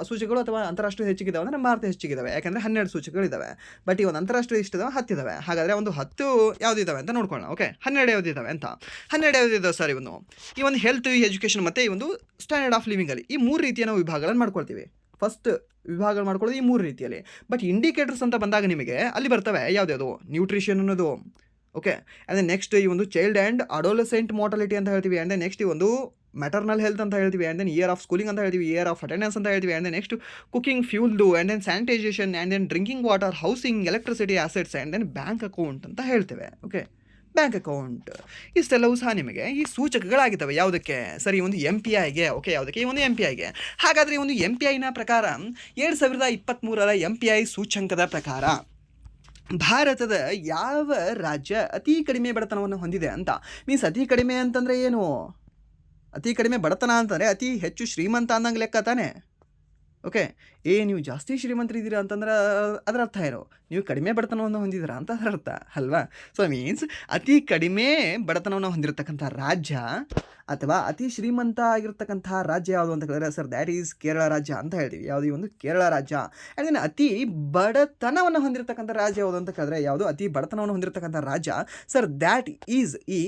ಸೂಚಕಗಳು ಅಥವಾ ಅಂತಾರಾಷ್ಟ್ರೀಯ ಹೆಚ್ಚಿಗಿದಾವೆ ಅಂದರೆ ನಮ್ಮ ಭಾರತ ಹೆಚ್ಚಿಗಿದಾವೆ. ಯಾಕಂದರೆ 12 ಸೂಚಕಗಳಿದ್ದಾವೆ. ಬಟ್ ಈ ಒಂದು ಅಂತಾರಾಷ್ಟ್ರೀಯ ಇಷ್ಟಿದಾವೆ 10 ಇದ್ದಾವೆ. ಹಾಗಾದರೆ ಒಂದು 10 ಯಾವುದಿದ್ದಾವೆ ಅಂತ ನೋಡ್ಕೊಳ್ಳೋಣ. ಓಕೆ, 12 ಯಾವುದಿದ್ದಾವೆ ಅಂತ. 12 ಯಾವುದಿದ್ದಾವೆ ಸರ್? ಈ ಒಂದು ಹೆಲ್ತ್, ಎಜುಕೇಷನ್ ಮತ್ತು ಈ ಒಂದು ಸ್ಟ್ಯಾಂಡರ್ಡ್ ಆಫ್ ಲಿವಿಂಗಲ್ಲಿ ಈ 3 ರೀತಿಯ ನಾವು ವಿಭಾಗಗಳನ್ನು ಮಾಡ್ಕೊಳ್ತೀವಿ. ಫಸ್ಟ್ ವಿಭಾಗ ಮಾಡ್ಕೊಳ್ಳೋದು ಈ 3 ರೀತಿಯಲ್ಲಿ. ಬಟ್ ಇಂಡಿಕೇಟರ್ಸ್ ಅಂತ ಬಂದಾಗ ನಿಮಗೆ ಅಲ್ಲಿ ಬರ್ತವೆ ಯಾವ್ದು? ನ್ಯೂಟ್ರಿಷನ್ ಅನ್ನೋದು. ಓಕೆ, ಅಂದರೆ ನೆಕ್ಸ್ಟ್ ಈ ಒಂದು ಚೈಲ್ಡ್ ಆ್ಯಂಡ್ ಅಡೋಲೆಸೆಂಟ್ ಮಾರ್ಟಾಲಿಟಿ ಅಂತ ಹೇಳ್ತೀವಿ. ಆ್ಯಂಡ್ ನೆಕ್ಸ್ಟ್ ಈ ಒಂದು ಮ್ಯಾಟರ್ನಲ್ ಹೆಲ್ತ್ ಅಂತ ಹೇಳ್ತೀವಿ. And then year of schooling ಅಂತ ಹೇಳ್ತೀವಿ, ಇಯರ್ ಆಫ್ ಅಟೆಂಡೆನ್ಸ್ ಅಂತ ಹೇಳ್ತೀವಿ. ಆ್ಯಂಡ್ ದೆನ್ ನೆಕ್ಸ್ಟ್ ಕುಕಿಂಗ್ ಫ್ಯೂಲ್ಡು, and then sanitisation, and then drinking water, housing, electricity, assets, and then bank account ಅಂತ ಹೇಳ್ತೇವೆ. ಓಕೆ, ಬ್ಯಾಂಕ್ ಅಕೌಂಟ್ ಇಷ್ಟೆಲ್ಲವೂ ಸಹ ನಿಮಗೆ ಈ ಸೂಚಕಗಳಾಗಿದ್ದಾವೆ. ಯಾವುದಕ್ಕೆ ಸರಿ? ಒಂದು MPIಗೆ. ಓಕೆ, ಯಾವುದಕ್ಕೆ? ಈ ಒಂದು MPIಗೆ. ಹಾಗಾದರೆ ಈ ಒಂದು MPIನ ಪ್ರಕಾರ 2023ರ MPI ಸೂಚ್ಯಂಕದ ಪ್ರಕಾರ ಭಾರತದ ಯಾವ ರಾಜ್ಯ ಅತಿ ಕಡಿಮೆ ಬಡತನವನ್ನು ಹೊಂದಿದೆ ಅಂತ. ಮೀನ್ಸ್ ಅತಿ ಕಡಿಮೆ ಅಂತಂದರೆ ಏನು? ಅತಿ ಕಡಿಮೆ ಬಡತನ ಅಂತಂದರೆ ಅತಿ ಹೆಚ್ಚು ಶ್ರೀಮಂತ ಅನ್ನಂಗೆ ಲೆಕ್ಕ ತಾನೆ. ಓಕೆ, ನೀವು ಜಾಸ್ತಿ ಶ್ರೀಮಂತರಿದ್ದೀರಾ ಅಂತಂದ್ರೆ ಅದರ ಅರ್ಥ ಏನು? ನೀವು ಕಡಿಮೆ ಬಡತನವನ್ನು ಹೊಂದಿದ್ದೀರಾ ಅಂತ ಅದರ ಅರ್ಥ ಅಲ್ವಾ? ಸೊ ಮೀನ್ಸ್ ಅತಿ ಕಡಿಮೆ ಬಡತನವನ್ನು ಹೊಂದಿರತಕ್ಕಂಥ ರಾಜ್ಯ ಅಥವಾ ಅತಿ ಶ್ರೀಮಂತ ಆಗಿರ್ತಕ್ಕಂಥ ರಾಜ್ಯ ಯಾವುದು ಅಂತ ಹೇಳಿದ್ರೆ ಸರ್ ದ್ಯಾಟ್ ಈಸ್ ಕೇರಳ ರಾಜ್ಯ ಅಂತ ಹೇಳ್ತೀವಿ. ಯಾವುದು ಈ ಒಂದು ಕೇರಳ ರಾಜ್ಯ. ಆ್ಯಂಡ್ ದೆನ್ ಅತಿ ಬಡತನವನ್ನು ಹೊಂದಿರತಕ್ಕಂಥ ರಾಜ್ಯ ಯಾವುದು ಅಂತ ಹೇಳಿದ್ರೆ ಯಾವುದು ಅತಿ ಬಡತನವನ್ನು ಹೊಂದಿರತಕ್ಕಂಥ ರಾಜ್ಯ ಸರ್ ದ್ಯಾಟ್ ಈಸ್ ಈ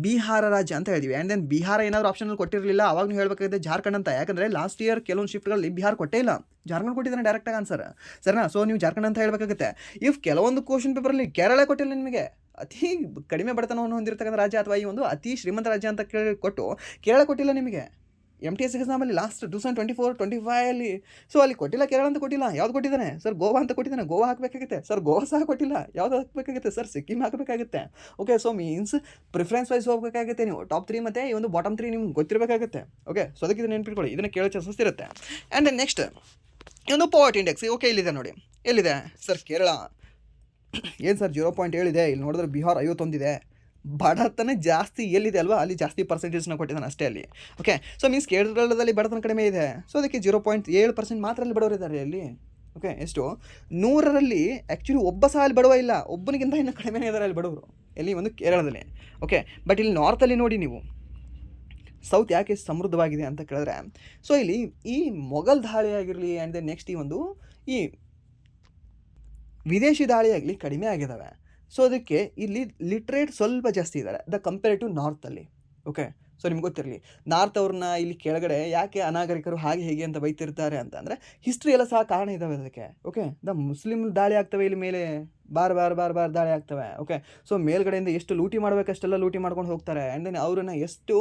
ಬಿಹಾರ ರಾಜ್ಯ ಅಂತ ಹೇಳ್ತೀವಿ. ಆ್ಯಂಡ್ ದೆನ್ ಬಿಹಾರ ಏನಾದರೂ ಆಪ್ಷನಲ್ಲಿ ಕೊಟ್ಟಿರಲಿಲ್ಲ, ಅವಾಗ ನೀವು ಹೇಳಬೇಕಾಗಿದೆ ಜಾರ್ಖಂಡ್ ಅಂತ. ಯಾಕಂದರೆ ಲಾಸ್ಟ್ ಇಯರ್ ಕೆಲವೊಂದು ಶಿಫ್ಟ್ಗಳಲ್ಲಿ ಬಿಹಾರ ಕೊಟ್ಟೇ ಇಲ್ಲ, ಜಾರ್ಖಂಡ್ ಕೊಟ್ಟಿದ್ದಾನೆ ಡೈರೆಕ್ಟಾಗಿ ಆನ್ಸರ್. ಸರಿನಾ? ಸೊ ನೀವು ಜಾರ್ಖಂಡ್ ಅಂತ ಹೇಳಬೇಕಾಗುತ್ತೆ. ಇಫ್ ಕೆಲವೊಂದು ಕ್ವಶನ್ ಪೇಪರಲ್ಲಿ ಕೇರಳ ಕೊಟ್ಟಿಲ್ಲ ನಿಮಗೆ, ಅತಿ ಕಡಿಮೆ ಬಡತನವನ್ನು ಹೊಂದಿರತಕ್ಕಂಥ ರಾಜ್ಯ ಅಥವಾ ಈ ಒಂದು ಅತಿ ಶ್ರೀಮಂತ ರಾಜ್ಯ ಅಂತ ಕೊಟ್ಟು ಕೇರಳ ಕೊಟ್ಟಿಲ್ಲ ನಿಮಗೆ. MTS ಎಕ್ಸಾಮಲ್ಲಿ ಲಾಸ್ಟ್ 2024-25 ಸೊ ಅಲ್ಲಿ ಕೊಟ್ಟಿಲ್ಲ, ಕೇರಳ ಅಂತ ಕೊಟ್ಟಿಲ್ಲ. ಯಾವ್ದು ಕೊಟ್ಟಿದ್ದಾನೆ ಸರ್? ಗೋವಾ ಅಂತ ಕೊಟ್ಟಿದ್ದಾನೆ. ಗೋವಾ ಹಾಕಬೇಕಾಗುತ್ತೆ ಸರ್. ಗೋವಾ ಸಹ ಕೊಟ್ಟಿಲ್ಲ. ಯಾವ್ದು ಹಾಕಬೇಕಾಗುತ್ತೆ ಸರ್? ಸಿಕ್ಕಿಂ ಹಾಕಬೇಕಾಗುತ್ತೆ. Okay, so means preference wise ಹೋಗಬೇಕಾಗುತ್ತೆ. ನೀವು ಟಾಪ್ 3 ಮತ್ತು ಈ ಒಂದು ಬಾಟಮ್ 3 ನಿಮ್ಗೆ ಗೊತ್ತಿರಬೇಕಾಗುತ್ತೆ. ಓಕೆ, ಸೊ ಅದಕ್ಕೆ ಇದನ್ನು ನೆನ್ಪಿಟ್ಕೊಳ್ಳಿ, ಇದನ್ನು ಕೇಳೋ ಚಾನ್ಸಸ್ ಇರುತ್ತೆ. ಆ್ಯಂಡ್ ದೆನ್ ನೆಕ್ಸ್ಟ್ ಒಂದು ಪಾವರ್ಟಿ ಇಂಡೆಕ್ಸ್. ಓಕೆ, ಇಲ್ಲಿದೆ ನೋಡಿ, ಎಲ್ಲಿದೆ ಸರ್? ಕೇರಳ ಏನು ಸರ್ 0.7 ಇದೆ. ಇಲ್ಲಿ ನೋಡಿದ್ರೆ ಬಿಹಾರ್ 51 ಇದೆ. ಬಡತನ ಜಾಸ್ತಿ ಎಲ್ಲಿದೆ ಅಲ್ವಾ, ಅಲ್ಲಿ ಜಾಸ್ತಿ ಪರ್ಸೆಂಟೇಜ್ನ ಕೊಟ್ಟಿದ್ದಾನೆ ಅಷ್ಟೇ ಅಲ್ಲಿ. ಓಕೆ, ಸೊ ಮೀನ್ಸ್ ಕೇರಳದಲ್ಲಿ ಬಡತನ ಕಡಿಮೆ ಇದೆ. ಸೊ ಅದಕ್ಕೆ 0.7% ಮಾತ್ರ ಅಲ್ಲಿ ಬಡವರಿದ್ದಾರೆ ಅಲ್ಲಿ. ಓಕೆ, ಎಷ್ಟು 100ರಲ್ಲಿ ಆ್ಯಕ್ಚುಲಿ ಒಬ್ಬ ಸಹ ಅಲ್ಲಿ ಬಡವ ಇಲ್ಲ, ಒಬ್ಬನಿಗಿಂತ ಇನ್ನು ಕಡಿಮೆನೇ ಇದ್ದಾರೆ ಅಲ್ಲಿ ಬಡವರು ಎಲ್ಲಿ ಒಂದು ಕೇರಳದಲ್ಲಿ. ಓಕೆ, ಬಟ್ ಇಲ್ಲಿ ನಾರ್ತಲ್ಲಿ ನೋಡಿ ನೀವು, ಸೌತ್ ಯಾಕೆ ಸಮೃದ್ಧವಾಗಿದೆ ಅಂತ ಕೇಳಿದ್ರೆ ಸೊ ಇಲ್ಲಿ ಈ ಮೊಘಲ್ ದಾಳಿ ಆಗಿರಲಿ ಆ್ಯಂಡ್ ದೆನ್ ನೆಕ್ಸ್ಟ್ ಈ ಒಂದು ಈ ವಿದೇಶಿ ದಾಳಿ ಆಗಲಿ ಕಡಿಮೆ ಆಗಿದ್ದಾವೆ. ಸೊ ಅದಕ್ಕೆ ಇಲ್ಲಿ ಲಿಟ್ರೇಟ್ ಸ್ವಲ್ಪ ಜಾಸ್ತಿ ಇದ್ದಾರೆ ಕಂಪೇರ್ ಟು ನಾರ್ತಲ್ಲಿ. ಓಕೆ, ಸೊ ನಿಮ್ಗೆ ಗೊತ್ತಿರಲಿ, ನಾರ್ತ್ ಅವ್ರನ್ನ ಇಲ್ಲಿ ಕೆಳಗಡೆ ಯಾಕೆ ಅನಾಗರಿಕರು ಹಾಗೆ ಹೇಗೆ ಅಂತ ಬೈತಿರ್ತಾರೆ ಅಂತಂದರೆ ಹಿಸ್ಟ್ರಿ ಎಲ್ಲ ಸಹ ಕಾರಣ ಇದ್ದಾವೆ ಅದಕ್ಕೆ. ಓಕೆ, ಮುಸ್ಲಿಮ್ ದಾಳಿ ಆಗ್ತವೆ ಇಲ್ಲಿ ಮೇಲೆ, ಬಾರ್ ದಾಳಿ ಆಗ್ತವೆ. ಓಕೆ, ಸೊ ಮೇಲ್ಗಡೆಯಿಂದ ಎಷ್ಟು ಲೂಟಿ ಮಾಡಬೇಕಷ್ಟೆಲ್ಲ ಲೂಟಿ ಮಾಡ್ಕೊಂಡು ಹೋಗ್ತಾರೆ. ಆ್ಯಂಡ್ ದೆನ್ ಅವ್ರನ್ನ ಎಷ್ಟು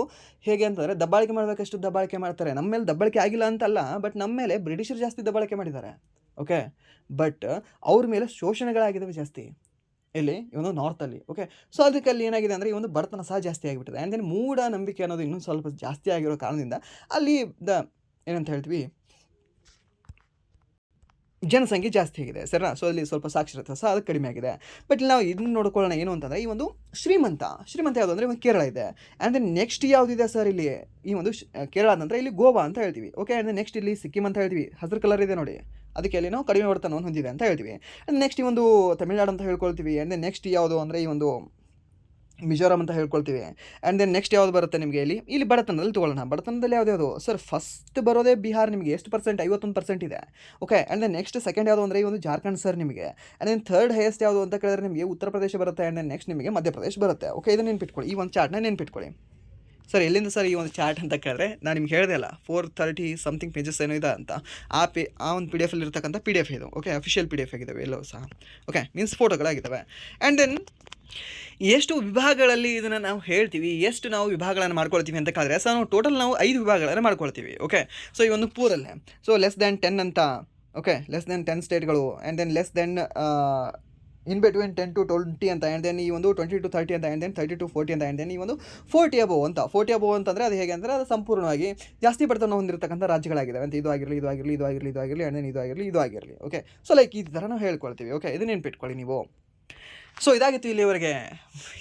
ಹೇಗೆ ಅಂತಂದರೆ ದಬ್ಬಾಳಿಕೆ ಮಾಡಬೇಕಷ್ಟು ದಬ್ಬಾಳಿಕೆ ಮಾಡ್ತಾರೆ. ನಮ್ಮ ಮೇಲೆ ದಬ್ಬಾಳಿಕೆ ಆಗಿಲ್ಲ ಅಂತಲ್ಲ, ಬಟ್ ನಮ್ಮ ಮೇಲೆ ಬ್ರಿಟಿಷರು ಜಾಸ್ತಿ ದಬ್ಬಾಳಿಕೆ ಮಾಡಿದ್ದಾರೆ. ಓಕೆ, ಬಟ್ ಅವ್ರ ಮೇಲೆ ಶೋಷಣೆಗಳಾಗಿದ್ದಾವೆ ಜಾಸ್ತಿ ಇಲ್ಲಿ ಈ ಒಂದು ನಾರ್ತಲ್ಲಿ. ಓಕೆ, ಸೊ ಅದಕ್ಕೆ ಅಲ್ಲಿ ಏನಾಗಿದೆ ಅಂದರೆ ಈ ಒಂದು ಬಡತನ ಸಹ ಜಾಸ್ತಿ ಆಗಿಬಿಟ್ಟಿದೆ. ಆ್ಯಂಡ್ ದೆನ್ ಮೂಢನಂಬಿಕೆ ಅನ್ನೋದು ಇನ್ನೂ ಸ್ವಲ್ಪ ಜಾಸ್ತಿ ಆಗಿರೋ ಕಾರಣದಿಂದ ಅಲ್ಲಿ ಏನಂತ ಹೇಳ್ತೀವಿ ಜನಸಂಖ್ಯೆ ಜಾಸ್ತಿ ಆಗಿದೆ. ಸರಿನಾ? ಸೊ ಅಲ್ಲಿ ಸ್ವಲ್ಪ ಸಾಕ್ಷರತೆ ಸಹ ಅದಕ್ಕೆ ಕಡಿಮೆ ಆಗಿದೆ. ಬಟ್ ಇಲ್ಲಿ ನಾವು ಇದನ್ನು ನೋಡ್ಕೊಳ್ಳೋಣ ಏನು ಅಂತಂದರೆ ಈ ಒಂದು ಶ್ರೀಮಂತ ಯಾವುದು ಅಂದರೆ ಒಂದು ಕೇರಳ ಇದೆ. ಆ್ಯಂಡ್ ದೆನ್ ನೆಕ್ಸ್ಟ್ ಯಾವುದಿದೆ ಸರ್ ಇಲ್ಲಿ ಈ ಒಂದು ಕೇರಳ ನಂತರ ಇಲ್ಲಿ ಗೋವಾ ಅಂತ ಹೇಳ್ತೀವಿ. ಓಕೆ, ಆ್ಯಂಡ್ ದೆನ್ ನೆಕ್ಸ್ಟ್ ಇಲ್ಲಿ ಸಿಕ್ಕಿಂ ಅಂತ ಹೇಳ್ತೀವಿ, ಹಸಿರು ಕಲರ್ ಇದೆ ನೋಡಿ, ಅದಕ್ಕೆ ಅಲ್ಲಿ ನಾವು ಕಡಿಮೆ ಬಡತನವನ್ನು ಹೊಂದಿದೆ ಅಂತ ಹೇಳ್ತೀವಿ. ಆ್ಯಂಡ್ ನೆಕ್ಸ್ಟ್ ಈ ಒಂದು ತಮಿಳ್ನಾಡು ಅಂತ ಹೇಳ್ಕೊಳ್ತೀವಿ. ಆ್ಯಂಡ್ ದೆನ್ ನೆಕ್ಸ್ಟ್ ಯಾವುದು ಅಂದರೆ ಈ ಒಂದು ಮಿಜೋರಾಮ್ ಅಂತ ಹೇಳ್ಕೊಳ್ತೀವಿ. ಆ್ಯಂಡ್ ದೆನ್ ನೆಕ್ಸ್ಟ್ ಯಾವುದು ಬರುತ್ತೆ ನಿಮಗೆ ಇಲ್ಲಿ ಬಡತನದಲ್ಲಿ ತೊಗೊಳ್ಳೋಣ. ಬಡತನದಲ್ಲಿ ಯಾವುದು ಸರ್ ಫಸ್ಟ್ ಬರೋದೇ ಬಿಹಾರ್. ನಿಮಗೆ ಎಷ್ಟು ಪರ್ಸೆಂಟ್? 51% ಇದೆ. Okay, and then next second ಯಾವುದು ಅಂದರೆ ಈ ಒಂದು ಜಾರ್ಖಂಡ್ ಸರ್ ನಿಮಗೆ. ಆ್ಯಂಡ್ ದೆನ್ ಥರ್ಡ್ ಹೈಯೆಸ್ಟ್ ಯಾವುದು ಅಂತ ಕೇಳಿದ್ರೆ ನಿಮಗೆ ಉತ್ತರ ಪ್ರದೇಶ ಬರುತ್ತೆ. ಆ್ಯಂಡ್ ದೆನ್ ನೆಕ್ಸ್ಟ್ ನಿಮಗೆ ಮಧ್ಯಪ್ರದೇಶ ಬರುತ್ತೆ. ಓಕೆ, ಇದನ್ನು ನೆನ್ಪಿಟ್ಕೊಳ್ಳಿ, ಈ ಒಂದು ಚಾರ್ಟ್ನ ನೆನ್ಪಿಟ್ಕೊಳ್ಳಿ. ಸರ್ ಎಲ್ಲಿಂದ ಸರ್ ಈ ಒಂದು ಚಾರ್ಟ್ ಅಂತ ಕೇಳಿದ್ರೆ ನಾನು ನಿಮ್ಗೆ ಹೇಳಿದೆ ಅಲ್ಲ 430 ಸಮಥಿಂಗ್ ಪೇಜಸ್ ಏನೋ ಇದೆ ಅಂತ. ಆ ಒಂದು PDF ಅಲ್ಲಿ ಇರ್ತಕ್ಕಂಥ PDF ಇದು. ಓಕೆ, ಅಫಿಷಿಯಲ್ PDF ಆಗಿದ್ದಾವೆ ಎಲ್ಲವೂ ಸಹ. ಓಕೆ, ಮೀನ್ಸ್ ಫೋಟೋಗಳಾಗಿದ್ದಾವೆ. ಆ್ಯಂಡ್ ದೆನ್ ಎಷ್ಟು ವಿಭಾಗಗಳಲ್ಲಿ ಇದನ್ನು ನಾವು ಹೇಳ್ತೀವಿ, ಎಷ್ಟು ನಾವು ವಿಭಾಗಗಳನ್ನು ಮಾಡ್ಕೊಳ್ತೀವಿ ಅಂತ ಕೇಳಿದ್ರೆ ಸೊ ನಾವು ಟೋಟಲ್ ನಾವು 5 ವಿಭಾಗಗಳನ್ನು ಮಾಡ್ಕೊಳ್ತೀವಿ. ಓಕೆ, ಸೊ ಈ ಒಂದು ಪೂರಲ್ಲೇ ಸೊ ಲೆಸ್ ದ್ಯಾನ್ 10 ಅಂತ. ಓಕೆ, ಲೆಸ್ ದ್ಯಾನ್ 10 ಸ್ಟೇಟ್ಗಳು. And then less than in between 10 to 20 ಅಂತ. ಆ್ಯಂಡ್ ದೆನ್ ಈ ಒಂದು 20 to 30 ಅಂತ. ಆ್ಯಂಡ್ ದೆನ್ 30 to 40 ಅಂತ. ಆ್ಯಂಡ್ ದೆನ್ ಈ ಒಂದು 40 ಅಬೋವ್ ಅಂತ. 40 ಅಬೋವ್ ಅಂತಂದರೆ ಅದು ಹೇಗೆ ಅಂದರೆ ಅದು ಸಂಪೂರ್ಣವಾಗಿ ಜಾಸ್ತಿ ಬಡತನ ಹೊಂದಿರತಕ್ಕಂಥ ರಾಜ್ಯಗಳಾಗಿದ್ದಾವೆ ಅಂತ. ಇದು ಆಗಿರಲಿ. ಆ್ಯಂಡ್ ದೆನ್ ಇದು ಆಗಿರಲಿ. ಓಕೆ, ಸೊ ಲೈಕ್ ಈ ಥರ ನಾವು ಹೇಳ್ಕೊಳ್ತೀವಿ. ಓಕೆ, ಇದನ್ನ ನೆನ್ಪಿಟ್ಕೊಳ್ಳಿ ನೀವು. ಸೊ ಇದಾಗಿತ್ತು ಇಲ್ಲಿವರೆಗೆ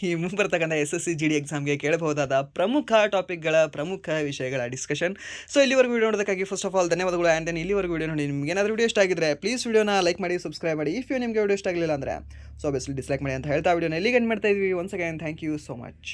ಈ ಮುಂಬರ್ತಕ್ಕಂಥ SSC GD ಎಕ್ಸಾಮ್ಗೆ ಕೇಳಬಹುದಾದ ಪ್ರಮುಖ ಟಾಪಿಕ್ಗಳ ಪ್ರಮುಖ ವಿಷಯಗಳ ಡಿಸ್ಕಷನ್. ಸೊ ಇಲ್ಲಿವರೆಗೂ ವಿಡಿಯೋ ನೋಡೋದಕ್ಕಾಗಿ ಫಸ್ಟ್ ಆಫ್ ಆಲ್ ಧನ್ಯವಾದಗಳು. ಆ್ಯಂಡ್ ದೆನ್ ಇಲ್ಲಿವರೆಗೂ ವಿಡಿಯೋ ನೋಡಿ ನಿಮ್ಗೆ ಏನಾದರೂ ವಿಡಿಯೋ ಇಷ್ಟ ಆಗಿದ್ರೆ ಪ್ಲೀಸ್ ವಿಡಿಯೋನ ಲೈಕ್ ಮಾಡಿ, ಸಬ್ಸ್ಕ್ರೈಬ್ ಮಾಡಿ. ಇಫ್ ನಿಮಗೆ ವಿಡಿಯೋ ಇಷ್ಟ ಆಗಲಿಲ್ಲ ಅಂದರೆ ಸೊ ಆಬ್ವಿಯಸ್ಲಿ ಡಿಸ್ಲೈಕ್ ಮಾಡಿ ಅಂತ ಹೇಳ್ತಾ ವಿಡಿಯೋನ ಎಲ್ಲಿಗೆ ಎಂಡ್ ಮಾಡ್ತಾ ಇದ್ವಿ. Once again thank you so much.